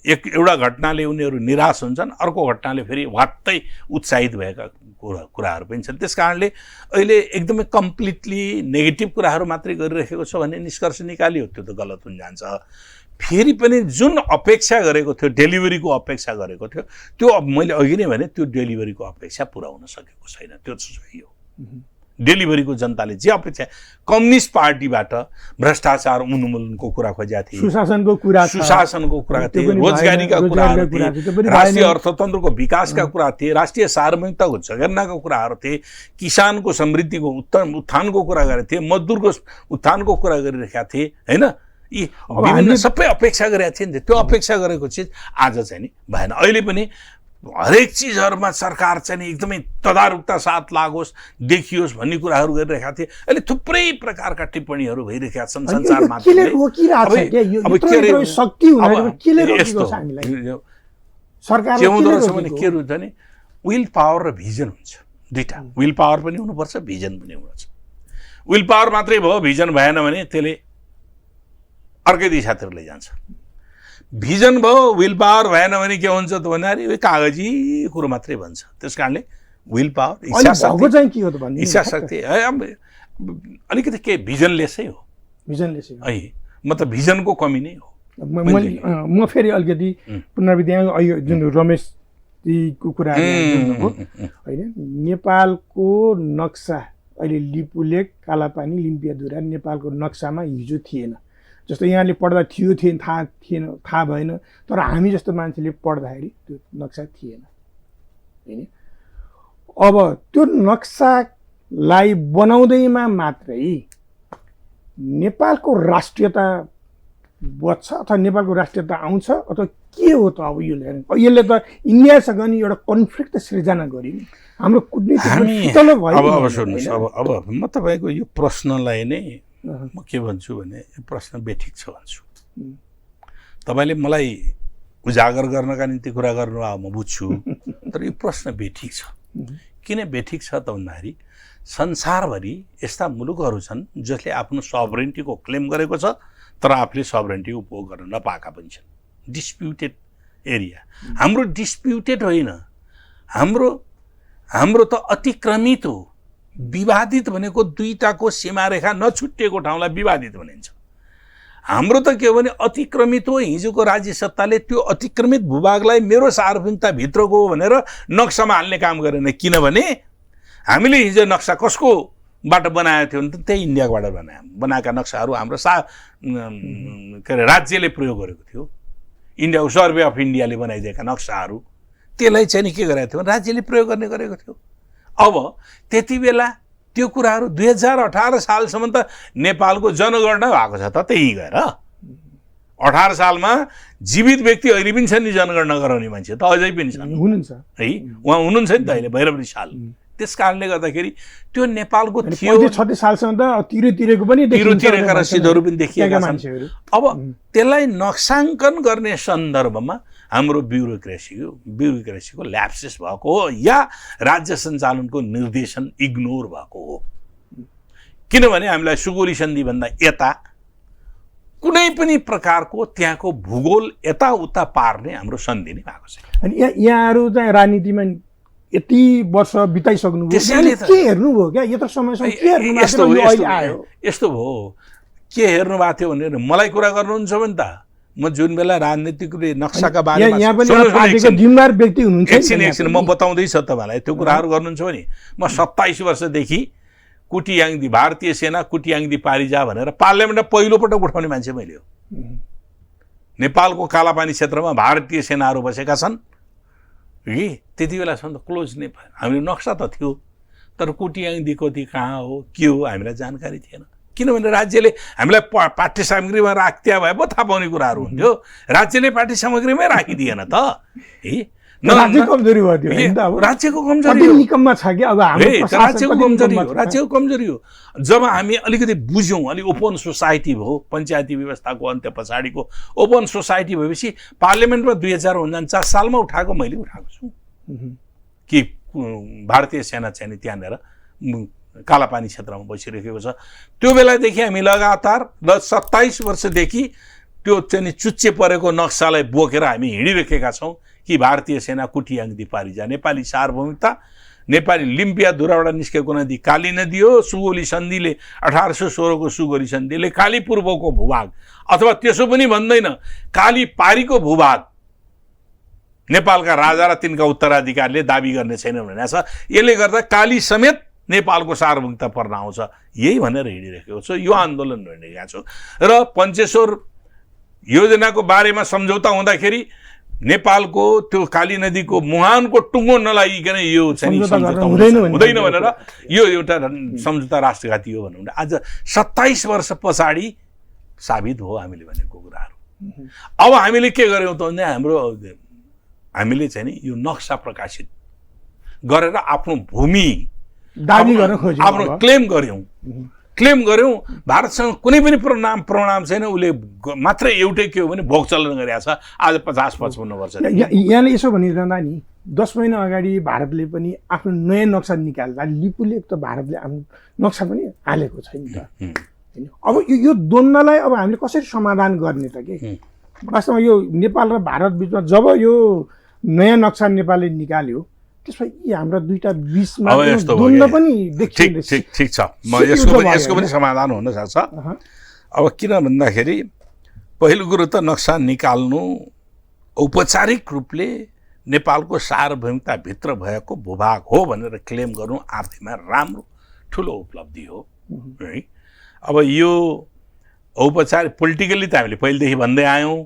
एउटा घटनाले उनीहरू निराश हुन्छन् अर्को घटनाले फेरि वात्तै उत्साहित भएका कुराहरू पनि छन् त्यस कारणले अहिले एकदमै कम्प्लिटली नेगेटिभ कुराहरू मात्रै गरिरहेको छ भन्ने निष्कर्ष निकालियो त्यो त गलत हुन जान्छ फेरि पनि जुन अपेक्षा गरेको थियो डेलिभरीको अपेक्षा गरेको थियो त्यो मैले अघि नै भने त्यो डेलिभरीको अपेक्षा पुरा हुन सकेको छैन त्यो सही हो डेलिभरीको जनताले जे अपेक्षा कम्युनिस्ट पार्टीबाट भ्रष्टाचार उन्मूलनको कुरा खोजेका थिए सुशासनको कुरा थिए रोजगारीका कुराहरू थिए राष्ट्रिय अर्थतन्त्रको विकासका कुरा थिए राष्ट्रिय सार्वभौमिकताको जगेर्नाको कुराहरू थिए किसानको समृद्धिको उत्थानको कुरा गरेका थिए मजदुरको उत्थानको कुरा गरिरहेका थिए हैन यी विभिन्न सबै अपेक्षा गरेका थिए नि त्यो अपेक्षा गरेको चिज आज चाहिँ नि भएन अहिले पनि हरेक चिजहरुमा सरकार चाहिँ एकदमै तदारुकता साथ लागोस् देखियोस् भन्ने कुराहरू गरिरहेका थिए अहिले थुप्रै प्रकारका टिप्पणीहरू भइरहेका छन् संचार माध्यमले के हुँदो रहेछ भने के हुन्छ नि विल पावर र भिजन हुन्छ दुईटा। विल पावर पनि हुनुपर्छ, भिजन पनि हुनुपर्छ। विल पावर मात्रै भयो, भिजन भएन भने त्यसले अर्कै दिशातिर लैजान्छ। भिजन भयो, विल पावर भएन भने के हुन्छ त भन्दाखेरि यो कागजी कुरो मात्रै भन्छ। त्यस कारणले विल पावर, इच्छा शक्ति अलिकति के भिजनलेसै हो, है। मतलब भिजनको कमी नै हो। म फेरि अलिकति पुनर्विद्या जुन रमेशजीको कुरा होइन, नेपालको नक्सा अहिले लिपुलेक, कालापानी, लिम्पियाधुरा नेपालको नक्सामा हिजो थिएन। जस्तो यहाँले पढ्दा थिएन थाहा भएन, तर हामी जस्तो मान्छेले पढ्दाखेरि त्यो नक्सा थिएन, होइन। अब त्यो नक्सालाई बनाउँदैमा मात्रै नेपालको राष्ट्रियता बच्छ अथवा नेपालको राष्ट्रियता आउँछ अथवा के हो त? अब यसले त इन्डियासँग नि एउटा कन्फ्लिक्ट सृजना गर्यो नि। हाम्रो कूटनीतिक अब सुन्नुहोस्, अब म तपाईँको यो प्रश्नलाई नै म के भन्छु भने यो प्रश्न बेठिक छ भन्छु। तपाईँले मलाई उजागर गर्नका निम्ति कुरा गर्नुभयो, म बुझ्छु, तर यो प्रश्न बेठिक छ। किन बेठिक छ त भन्दाखेरि संसारभरि यस्ता मुलुकहरू छन् जसले आफ्नो सबरेन्टीको क्लेम गरेको छ तर आफूले सबरेन्टी उपभोग गर्न नपाएका पनि छन्। डिस्प्युटेड एरिया हाम्रो डिस्प्युटेड होइन, हाम्रो त अतिक्रमित हो। विवादित भनेको दुईटाको सीमारेखा नछुट्टिएको ठाउँलाई विवादित भनिन्छ। हाम्रो त के हो भने अतिक्रमित हो। हिजोको राज्य सत्ताले त्यो अतिक्रमित भूभागलाई मेरो सार्वभौमिकता भित्रको हो भनेर नक्सामा हाल्ने काम गरेन। किनभने हामीले हिजो नक्सा कसको बाट बनाएको थियो भने त त्यही इन्डियाबाट बनाएका नक्साहरू हाम्रो के अरे राज्यले प्रयोग गरेको थियो। इन्डियाको सर्वे अफ इन्डियाले बनाइदिएका नक्साहरू त्यसलाई चाहिँ नि के गरेको थियो, राज्यले प्रयोग गर्ने गरेको थियो। अब त्यति बेला त्यो कुराहरू 2018 सालसम्म त नेपालको जनगणना भएको छ त। त्यही गएर 18 सालमा जीवित व्यक्ति अहिले पनि छन् नि जनगणना गराउने मान्छे त अझै पनि छन्, हुनुहुन्छ है। उहाँ हुनुहुन्छ नि त अहिले भैरवनी साल। त्यस कारणले गर्दाखेरि त्यो नेपालको थियो 36 सालसम्म त तिरेको पनि तिरेका रसिदहरू पनि देखिएका छन्। अब त्यसलाई नक्साङ्कन गर्ने सन्दर्भमा हाम्रो ब्युरोक्रेसीको ल्याप्सेस भएको हो या राज्य सञ्चालनको निर्देशन इग्नोर भएको हो। किनभने हामीलाई सुगोली सन्धिभन्दा यता कुनै पनि प्रकारको त्यहाँको भूगोल यताउता पार्ने हाम्रो सन्धि नै भएको छ। अनि यहाँहरू चाहिँ राजनीतिमा यति वर्ष बिताइसक्नु भयो, के हेर्नुभयो क्या यत्रो समयसम्म? के हेर्नु यस्तो भयो, के हेर्नु भएको थियो भनेर मलाई कुरा गर्नुहुन्छ भने त म जुन बेला राजनीतिक नक्साका बारेमा जिम्मेवार व्यक्ति हुनुहुन्छ, एकछिन म बताउँदैछ तपाईँलाई। त्यो कुराहरू गर्नुहुन्छ भने म 27 वर्षदेखि कुटियाङ्दी भारतीय सेना कुटियाङ्दी पारिजा भनेर पार्लियामेन्टमा पहिलोपटक उठाउने मान्छे मैले हो। नेपालको कालापानी क्षेत्रमा भारतीय सेनाहरू बसेका छन् कि त्यति बेलासम्म त क्लोज नै भयो। हामीले नक्सा त थियो तर कुटियाङ्दी कति कहाँ हो के हो हामीलाई जानकारी थिएन। किनभने राज्यले हामीलाई पाठ्य सामग्रीमा राख्दिया भए पो थाहा पाउने कुराहरू हुन्थ्यो। राज्यले पाठ्य सामग्रीमै राखिदिएन त। राज्यको कमजोरी भयो त्यो। राज्यको कमजोरी निकममा छ कि अब राज्यको कमजोरी हो। जब हामी अलिकति बुझ्यौँ, अलिक ओपन सोसाइटी भयो, पञ्चायती व्यवस्थाको अन्त्य पछाडिको ओपन सोसाइटी भएपछि पार्लियामेन्टमा 2049 सालमा उठाएको मैले उठाएको छु कि भारतीय सेना चाहिँ त्यहाँनिर कालापानी क्षेत्रमा बसिरहेको छ। त्यो बेलादेखि हामी लगातार 27 वर्षदेखि त्यो चाहिँ चुच्चे परेको नक्सालाई बोकेर हामी हिँडिरहेका छौँ कि भारतीय सेना कुटियाङ्दी पारिजा, नेपाली सार्वभौमिकता, नेपाली लिम्पियाधुराबाट निस्केको नदी काली नदी हो। सुगोली सन्धिले 1816 को सुगोली सन्धिले काली पूर्वको भूभाग अथवा त्यसो पनि भन्दैन काली पारीको भूभाग नेपालका राजा र तिनका उत्तराधिकारीले दाबी गर्ने छैन भनेको छ। यसले गर्दा काली समेत नेपालको सार्वभौमिकता पर्न आउँछ, यही भनेर हिँडिरहेको छु। यो आन्दोलन हिँडिरहेको छु र पञ्चेश्वर योजनाको बारेमा सम्झौता हुँदाखेरि नेपालको त्यो काली नदीको मुहानको टुङ्गो नलागिकन यो चाहिँ सम्झौता हुँदैन भनेर यो एउटा सम्झौता राष्ट्रघाती हो भनौँ। आज 27 वर्ष पछाडि साबित भयो हामीले भनेको कुराहरू। अब हामीले के गर्यौँ त भने हामीले चाहिँ नि यो नक्सा प्रकाशित गरेर आफ्नो भूमि दाबी गर्न खोज्यौँ, आफ्नो क्लेम गर्यौँ। भारतसँग कुनै पनि प्रणाम छैन। उसले मात्रै एउटै के हो भने भोग चलन गरेको छ आज 50-55 वर्ष। यहाँले यसो भनिरहँदा नि 10 महिना अगाडि भारतले पनि आफ्नो नयाँ नक्सा निकाल्दा लिपुले त भारतले आफ्नो नक्सा पनि हालेको छैन त हैन। अब यो द्वन्द्वलाई अब हामीले कसरी समाधान गर्ने त के वास्तवमा यो नेपाल र भारत बिचमा जब यो नयाँ नक्सा नेपालले निकाल्यो त्यसपछि हाम्रा दुईटा बिचमा द्वन्द्व पनि देखिन्छ। ठिक छ, म यसको पनि समाधान हुन सक्छ। अब किन भन्दाखेरि पहिलो कुरो त नक्सा निकाल्नु औपचारिक रूपले नेपालको सार्वभौमिकताभित्र भएको भूभाग हो भनेर क्लेम गर्नु आफैमा राम्रो ठुलो उपलब्धि हो है। अब यो औपचारिक पोलिटिकली त हामीले पहिलेदेखि भन्दै आयौँ।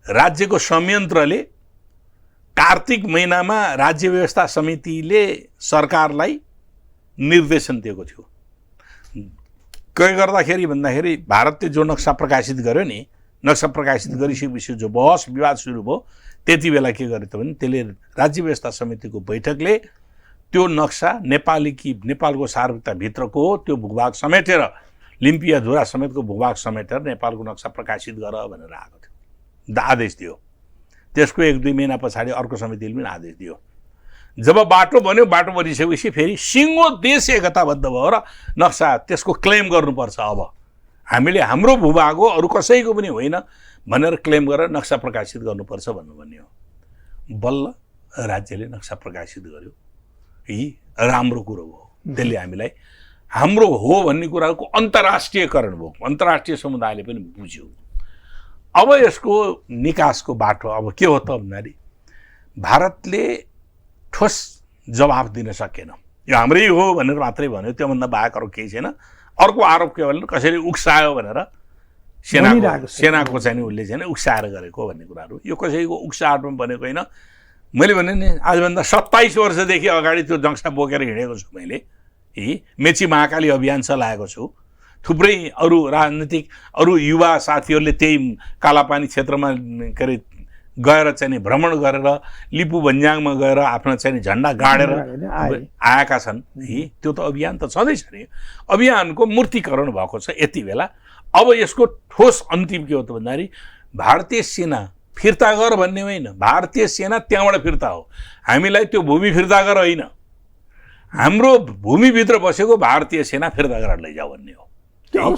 राज्यको संयन्त्रले कार्तिक महिनामा राज्य व्यवस्था समितिले सरकारलाई निर्देशन दिएको थियो। के गर्दाखेरि भन्दाखेरि भारतले जो नक्सा प्रकाशित गर्यो नि, नक्सा प्रकाशित गरिसकेपछि जो बहस विवाद सुरु भयो त्यति बेला के गर्यो त भने त्यसले राज्य व्यवस्था समितिको बैठकले त्यो नक्सा नेपालको सार्वभौमिकताभित्रको हो त्यो भूभाग समेटेर लिम्पिया धुरा समेतको भूभाग समेटेर नेपालको नक्सा प्रकाशित गर भनेर आएको थियो, आदेश दियो। त्यसको 1-2 महिना पछाडि अर्को समितिले पनि आदेश दियो। जब बाटो बन्यो, बाटो बनिसकेपछि फेरि सिङ्गो देश एकताबद्ध भयो र नक्सा त्यसको क्लेम गर्नुपर्छ। अब हामीले हाम्रो भूभाग हो, अरू कसैको पनि होइन भनेर क्लेम गरेर नक्सा प्रकाशित गर्नुपर्छ भन्नुपर्ने हो। बल्ल राज्यले नक्सा प्रकाशित गर्यो, यी राम्रो कुरो हो। त्यसले हामीलाई हाम्रो हो भन्ने कुराको अन्तर्राष्ट्रियकरण भयो, अन्तर्राष्ट्रिय समुदायले पनि बुझ्यो। अब यसको निकासको बाटो अब के हो त भन्दाखेरि भारतले ठोस जवाफ दिन सकेन। यो हाम्रै हो भनेर मात्रै भन्यो, त्योभन्दा बाहेक अरू केही छैन। अर्को आरोप के भने कसैले उक्सायो भनेर सेनाको चाहिँ नि उसले चाहिँ उक्साएर गरेको भन्ने कुराहरू, यो कसैको उक्साहटमा बनेको होइन। मैले भने नि आजभन्दा 27 वर्षदेखि अगाडि त्यो नक्सा बोकेर हिँडेको छु मैले। मेची महाकाली अभियान चलाएको छु। थुप्रै अरू राजनीतिक अरू युवा साथीहरूले त्यही कालापानी क्षेत्रमा के अरे गएर चाहिँ भ्रमण गरेर लिपु भन्ज्याङमा गएर आफ्नो चाहिँ झन्डा गाडेर आएका छन्। त्यो त अभियान त छँदैछ नि। अभियानको मूर्तिकरण भएको छ यति बेला। अब यसको ठोस अन्तिम के हो त भन्दाखेरि भारतीय सेना फिर्ता गर भन्ने होइन, भारतीय सेना त्यहाँबाट फिर्ता हो। हामीलाई त्यो भूमि फिर्ता गर होइन, हाम्रो भूमिभित्र बसेको भारतीय सेना फिर्ता गरेर लैजाऊ भन्ने हो। अब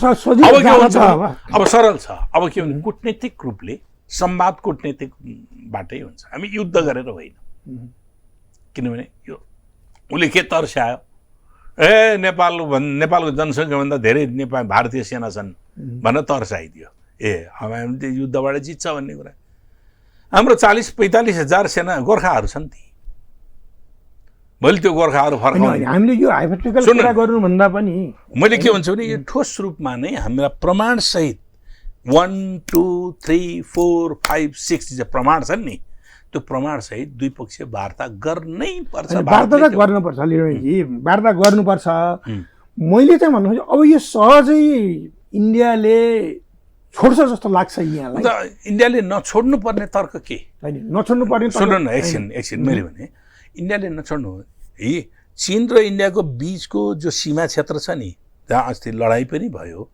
के हुन्छ, अब सरल छ। अब के भने कूटनीतिक रूपले संवाद कूटनीतिकबाटै हुन्छ, हामी युद्ध गरेर होइन। किनभने यो उसले के तर्स्यायो, नेपालको जनसङ्ख्याभन्दा धेरै नेपाल भारतीय सेना छन् भनेर तर्साइदियो। अब हामी युद्धबाट जित्छ भन्ने कुरा। हाम्रो 40-45 हजार सेना गोर्खाहरू छन् ती। भोलि त्यो गोर्खाहरू फर्काउने हामीले यो हाइपोथेटिकल कुरा गर्नुभन्दा पनि मैले के भन्छु भने यो ठोस रूपमा नै हाम्रा प्रमाणसहित 1, 2, 3, 4, 5, 6 जो प्रमाण छन् नि, त्यो प्रमाणसहित द्विपक्षीय वार्ता गर्नै पर्छ। वार्ता त गर्नुपर्छ, वार्ता गर्नुपर्छ। मैले चाहिँ भन्नु अब यो सहजै इन्डियाले छोड्छ जस्तो लाग्छ यहाँलाई। इन्डियाले नछोड्नु पर्ने तर्क के? नछोड्नु पर्ने सुन्नु न एकछिन मैले भने इन्डियाले नछोड्नु। चीन र इन्डियाको बीचको जो सीमा क्षेत्र छ नि, जहाँ अस्ति लडाइँ पनि भयो,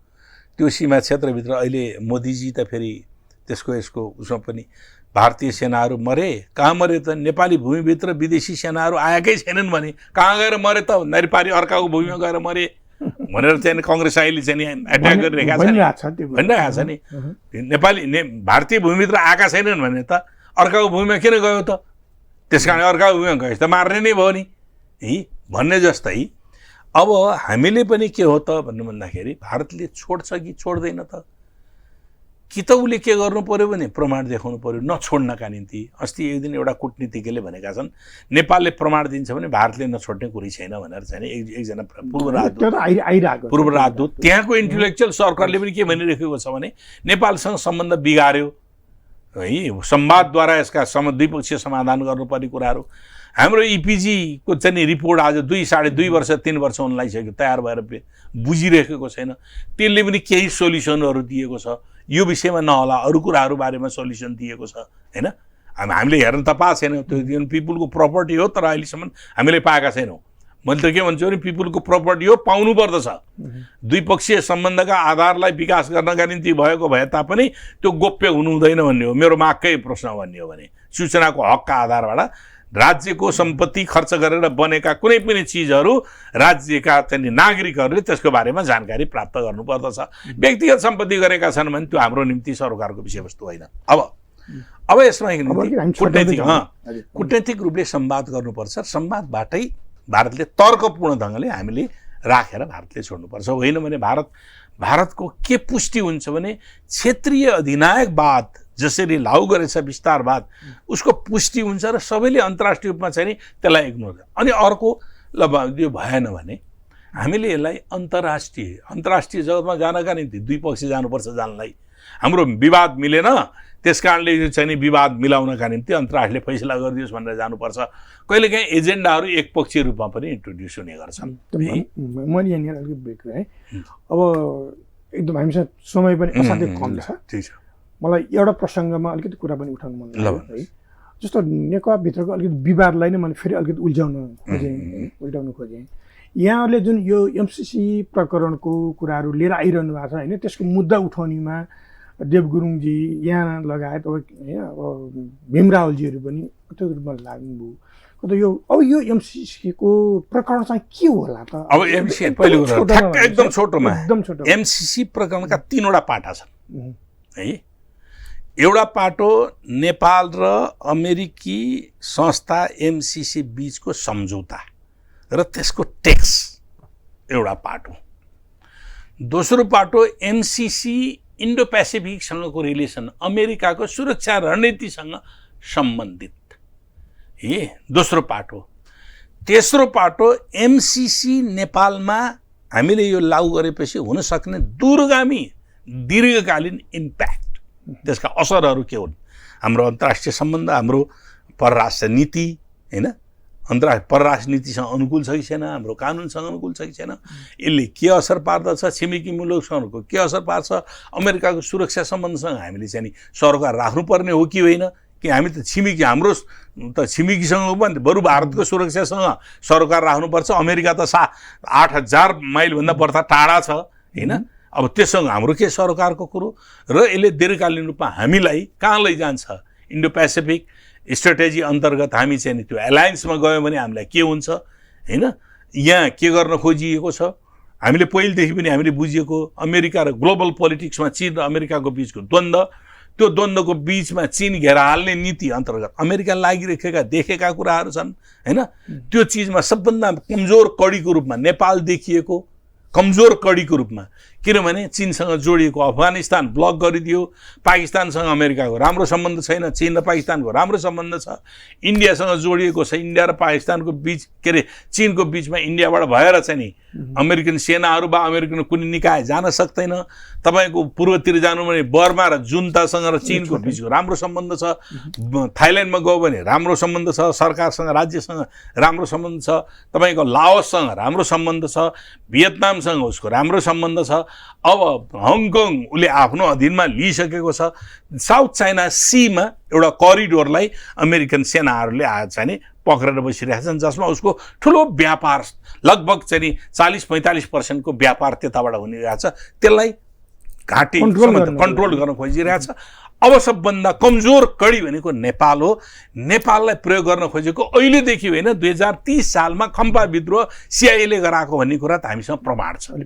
त्यो सीमा क्षेत्रभित्र अहिले मोदीजी त फेरि यसको उसमा पनि भारतीय सेनाहरू मरे। कहाँ मरे त? नेपाली भूमिभित्र विदेशी सेनाहरू आएकै छैनन् भने कहाँ गएर मरे त भन्दाखेरि पारि अर्काको भूमिमा गएर मरे भनेर चाहिँ कङ्ग्रेस अहिले चाहिँ एट्याक गरिरहेको भनिरहेको छ नि। भारतीय भूमिभित्र आएका छैनन् भने त अर्काको भूमिमा किन गयो त? त्यस कारण अर्काको भूमिमा गएछ त मार्ने नै भयो नि भन्ने जस्तै अब हामीले पनि के हो त भन्दाखेरि भारतले छोड्छ कि छोड्दैन त? कि त उसले के गर्नु पर्यो भने प्रमाण देखाउनु पर्यो नछोड्नका निम्ति। अस्ति एक दिन एउटा कूटनीतिज्ञले भनेका छन् नेपालले प्रमाण दिन्छ भने भारतले नछोड्ने कुरै छैन भनेर चाहिँ एकजना पूर्व राजदूत त्यहाँको इन्टेलेक्चुअल सर्कलले पनि के भनिरहेको छ भने नेपालसँग सम्बन्ध बिगार्यो है, संवादद्वारा यसका द्विपक्षीय समाधान गर्नुपर्ने कुराहरू। हाम्रो इपिजीको चाहिँ रिपोर्ट आज 2.5 वर्ष 3 वर्ष हुन लागिसक्यो, तयार भएर बुझिरहेको छैन। त्यसले पनि केही सोल्युसनहरू दिएको छ, यो विषयमा नहोला अरू कुराहरू बारेमा सोल्युसन दिएको छ हैन। हामीले हेर्न त पाएको छैनौँ, त्यो पिपुलको प्रपर्टी हो, तर अहिलेसम्म हामीले पाएका छैनौँ। मैले त के भन्छु भने पिपुलको प्रपर्टी हो, पाउनु पर्दछ। द्विपक्षीय सम्बन्धका आधारलाई विकास गर्नका निम्ति भएको भए तापनि त्यो गोप्य हुनु हुँदैन भन्ने हो मेरो मागकै प्रश्न। भन्ने हो भने सूचनाको हकका आधारबाट राज्यको सम्पत्ति खर्च गरेर बनेका कुनै पनि चिजहरू राज्यका चाहिँ नागरिकहरूले त्यसको बारेमा जानकारी प्राप्त गर्नुपर्दछ। व्यक्तिगत सम्पत्ति गरेका छन् भने त्यो हाम्रो निम्ति सरकारको विषयवस्तु होइन। अब यसमा कूटनैतिक रूपले संवाद गर्नुपर्छ। संवादबाटै भारतले तर्कपूर्ण ढङ्गले हामीले राखेर भारतले छोड्नुपर्छ। होइन भने भारतको के पुष्टि हुन्छ भने क्षेत्रीय अधिनायकवाद जसरी लागू गरेछ विस्तारवाद उसको पुष्टि हुन्छ र सबैले अन्तर्राष्ट्रिय रूपमा चाहिँ त्यसलाई इग्नोर गर्छ। अनि अर्को ल यो भएन भने हामीले यसलाई अन्तर्राष्ट्रिय जगतमा जानका निम्ति दुई पक्ष जानुपर्छ। जानलाई हाम्रो विवाद मिलेन त्यस कारणले यो चाहिँ विवाद मिलाउनका निम्ति अन्तर्राष्ट्रियले फैसला गरिदियोस् भनेर जानुपर्छ। कहिलेकाहीँ एजेन्डाहरू एकपक्षीय रूपमा पनि इन्ट्रोड्युस हुने गर्छन्। मैले यहाँनिर अलिकति ब्रेक है। अब एकदम हामीसँग समय पनि असाध्यै कम छ। ठिक छ, मलाई एउटा प्रसङ्गमा अलिकति कुरा पनि उठाउनु मन लाग्यो है। जस्तो नेकपाभित्रको अलिकति विवादलाई नै मैले फेरि अलिकति उल्टाउन खोजेँ। यहाँहरूले जुन यो एमसिसी प्रकरणको कुराहरू लिएर आइरहनु भएको छ होइन, त्यसको मुद्दा उठाउनेमा देव गुरुङजी यहाँ लगायत अब भीम रावलजीहरू पनि अत्यन्त रूपमा लाग्नुभयो। अब यो एमसिसीको प्रकरण चाहिँ के होला त? अब एमसिसी पहिलो एकदम छोटो एमसिसी प्रकरणका 3वटा पाटा छन् है। एउटा पाटो नेपाल र अमेरिकी संस्था एमसिसी बीचको सम्झौता र त्यसको ट्याक्स एउटा पाटो। दोस्रो पाटो एमसिसी इन्डो पेसिफिकसँगको रिलेसन अमेरिकाको सुरक्षा रणनीतिसँग सम्बन्धित हे दोस्रो पाटो। तेस्रो पाटो एमसिसी नेपालमा हामीले यो लागू गरेपछि हुन सक्ने दूरगामी दीर्घकालीन इम्प्याक्ट, त्यसका असरहरू के हुन्, हाम्रो अन्तर्राष्ट्रिय सम्बन्ध, हाम्रो परराष्ट्र नीति होइन, परराष्ट्र नीतिसँग अनुकूल छ कि छैन, हाम्रो कानुनसँग अनुकूल छ कि छैन, यसले के असर पार्दछ, छिमेकी मुलुकसँगको के असर पार्छ, अमेरिकाको सुरक्षा सम्बन्धसँग हामीले चाहिँ सरकार राख्नुपर्ने हो कि होइन, कि हामी त हाम्रो त छिमेकीसँग पनि बरु भारतको सुरक्षासँग सरकार राख्नुपर्छ। अमेरिका त 8,000 माइलभन्दा बढ्ता टाढा छ होइन। अब त्यससँग हाम्रो के सरकारको कुरो र यसले दीर्घकालीन रूपमा हामीलाई कहाँ लैजान्छ, इन्डो पेसिफिक स्ट्राटेजी अन्तर्गत हामी चाहिँ नि त्यो एलायन्समा गयो भने हामीलाई के हुन्छ होइन। यहाँ के गर्न खोजिएको छ हामीले पहिलेदेखि पनि हामीले बुझिएको अमेरिका र ग्लोबल पोलिटिक्समा चीन र अमेरिकाको बिचको द्वन्द्व, त्यो द्वन्द्वको बिचमा चीन घेरा हाल्ने नीति अन्तर्गत अमेरिका लागिरहेका देखेका कुराहरू छन् होइन। त्यो चिजमा सबभन्दा कमजोर कडीको रूपमा नेपाल देखिएको, कमजोर कडीको रूपमा, किनभने चीनसँग जोडिएको अफगानिस्तान ब्लक गरिदियो, पाकिस्तानसँग अमेरिकाको राम्रो सम्बन्ध छैन, चीन र पाकिस्तानको राम्रो सम्बन्ध छ, इन्डियासँग जोडिएको छ, इन्डिया र पाकिस्तानको बिच के अरे चीनको बिचमा इन्डियाबाट भएर चाहिँ नि अमेरिकन सेनाहरू वा अमेरिकन कुनै निकाय जान सक्दैन। तपाईँको पूर्वतिर जानु भने बर्मा र जुन्तासँग र चीनको बिचको राम्रो सम्बन्ध छ, थाइल्यान्डमा गयो भने राम्रो सम्बन्ध छ, सरकारसँग राज्यसँग राम्रो सम्बन्ध छ, तपाईँको लाओससँग राम्रो सम्बन्ध छ, भियतनामसँग उसको राम्रो सम्बन्ध छ। अब हङकङ उसले आफ्नो अधीनमा लिइसकेको छ। साउथ चाइना सीमा एउटा करिडोरलाई अमेरिकन सेनाहरूले आज चाहिँ पक्रेर बसिरहेका छन्, जसमा उसको ठुलो व्यापार लगभग चाहिँ 40-45% को व्यापार त्यताबाट हुने रहेछ। त्यसलाई घाटी कन्ट्रोल गर्न खोजिरहेछ। अब सबभन्दा कमजोर कडी भनेको नेपाल हो। नेपाललाई प्रयोग गर्न खोजेको अहिलेदेखि होइन, 2030 सालमा खम्पा विद्रोह सिआइएले गराएको भन्ने कुरा त हामीसँग प्रमाण छ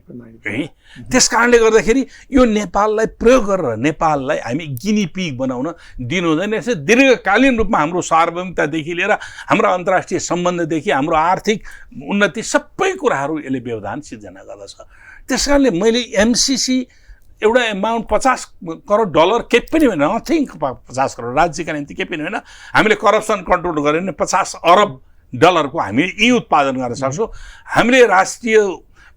है। त्यस कारणले गर्दाखेरि यो नेपाललाई प्रयोग गरेर नेपाललाई हामी गिनी पिग बनाउन दिनु हुँदैन। यसै दीर्घकालीन रूपमा हाम्रो सार्वभौमिकतादेखि लिएर हाम्रो अन्तर्राष्ट्रिय सम्बन्धदेखि हाम्रो आर्थिक उन्नति सबै कुराहरू यसले व्यवधान सिर्जना गर्दछ। त्यस कारणले मैले एमसिसी एउटा एमाउन्ट $50 करोड केही पनि होइन, नथिङ 50 करोड राज्यका निम्ति केही पनि होइन। हामीले करप्सन कन्ट्रोल गऱ्यो भने $50 अरब को हामी यी उत्पादन गर्न सक्छौँ। हामीले राष्ट्रिय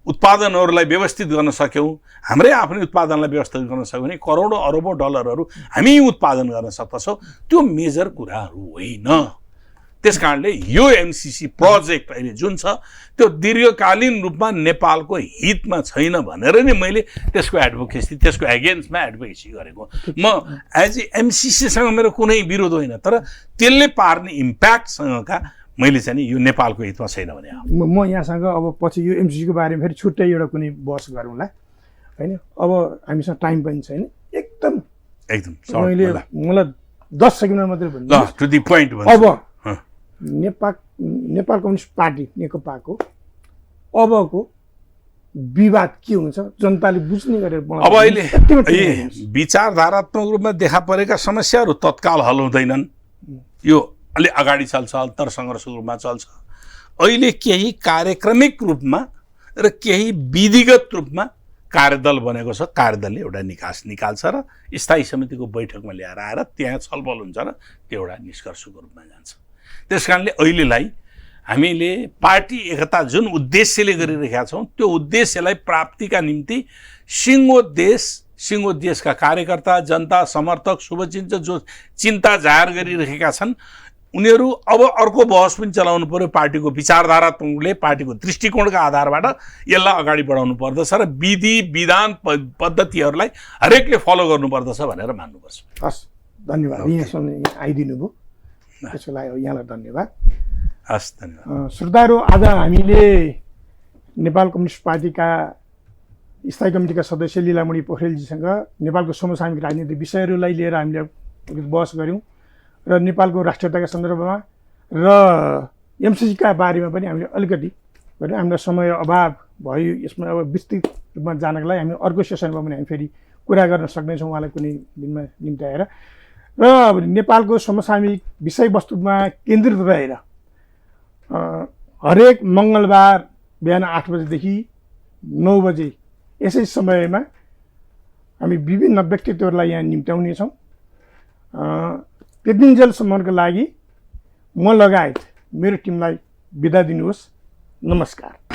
उत्पादनहरूलाई व्यवस्थित गर्न सक्यौँ, हाम्रै आफ्नै उत्पादनलाई व्यवस्थित गर्न सक्यौँ भने करोडौँ अरबौँ डलरहरू हामी उत्पादन गर्न सक्दछौँ। त्यो मेजर कुराहरू होइन। त्यस कारणले यो एमसिसी प्रोजेक्ट अहिले जुन छ त्यो दीर्घकालीन रूपमा नेपालको हितमा छैन भनेर नै मैले त्यसको एडभोकेसी, त्यसको एगेन्स्टमा एडभोकेसी गरेको। म एज ए एमसिसीसँग मेरो कुनै विरोध होइन, तर त्यसले पार्ने इम्प्याक्टसँगका मैले चाहिँ यो नेपालको हितमा छैन भने म यहाँसँग अब पछि यो एमसिसीको बारेमा फेरि छुट्टै एउटा कुनै बहस गरौँला होइन। अब हामीसँग टाइम पनि छैन। एकदम मलाई 10 सेकेन्डमा मात्रै भन्नु, टु द पोइन्ट। अब नेपाल कम्युनिस्ट पार्टी नेकपाको अबको विवाद के हुन्छ जनताले बुझ्ने गरेर अब अहिले विचारधारात्मक रूपमा देखा परेका समस्याहरू तत्काल हल हुँदैनन्। यो अलि अगाडि चल्छ, अन्तरसङ्घर्षको रूपमा चल्छ। अहिले केही कार्यक्रमिक रूपमा र केही विधिगत रूपमा कार्यदल बनेको छ। कार्यदलले एउटा निकास निकाल्छ र स्थायी समितिको बैठकमा ल्याएर आएर त्यहाँ छलफल हुन्छ र त्यो एउटा निष्कर्षको रूपमा जान्छ। त्यस कारणले अहिलेलाई हामीले पार्टी एकता जुन उद्देश्यले गरिरहेका छौँ त्यो उद्देश्यलाई प्राप्तिका निम्ति सिङ्गो देशका कार्यकर्ता, जनता, समर्थक, शुभचिन्तक जो चिन्ता जाहेर गरिरहेका छन् उनीहरू अब अर्को बहस पनि चलाउनु पर्यो। पार्टीको विचारधारात्मकले पार्टीको दृष्टिकोणका आधारबाट यसलाई अगाडि बढाउनु पर्दछ र विधि विधान पद्धतिहरूलाई हरेकले फलो गर्नुपर्दछ भनेर मान्नुपर्छ। हस्, धन्यवाद। यहाँसम्म आइदिनु भयो, त्यसको लागि यहाँलाई धन्यवाद। हस्, धन्यवाद। श्रोताहरू, आज हामीले नेपाल कम्युनिस्ट पार्टीका स्थायी कमिटीका सदस्य लीलामणि पोखरेलजीसँग नेपालको समसामयिक राजनीतिक विषयहरूलाई लिएर हामीले बहस गऱ्यौँ र नेपालको राष्ट्रियताका सन्दर्भमा र एमसिसीका बारेमा पनि हामीले अलिकति गऱ्यौँ। हामीलाई समय अभाव भयो, यसमा अब विस्तृत रूपमा जानका लागि हामी अर्को सेसनमा पनि हामी फेरि कुरा गर्न सक्नेछौँ उहाँलाई कुनै दिनमा निम्त्याएर। र नेपालको समसामयिक विषयवस्तुमा केन्द्रित रहेर हरेक मङ्गलबार बिहान 8 बजेदेखि 9 बजे यसै समयमा हामी विभिन्न व्यक्तित्वहरूलाई यहाँ निम्त्याउनेछौँ। त्यतिन्जेलसम्मको लागि म लगायत मेरो टिमलाई बिदा दिनुहोस्। नमस्कार।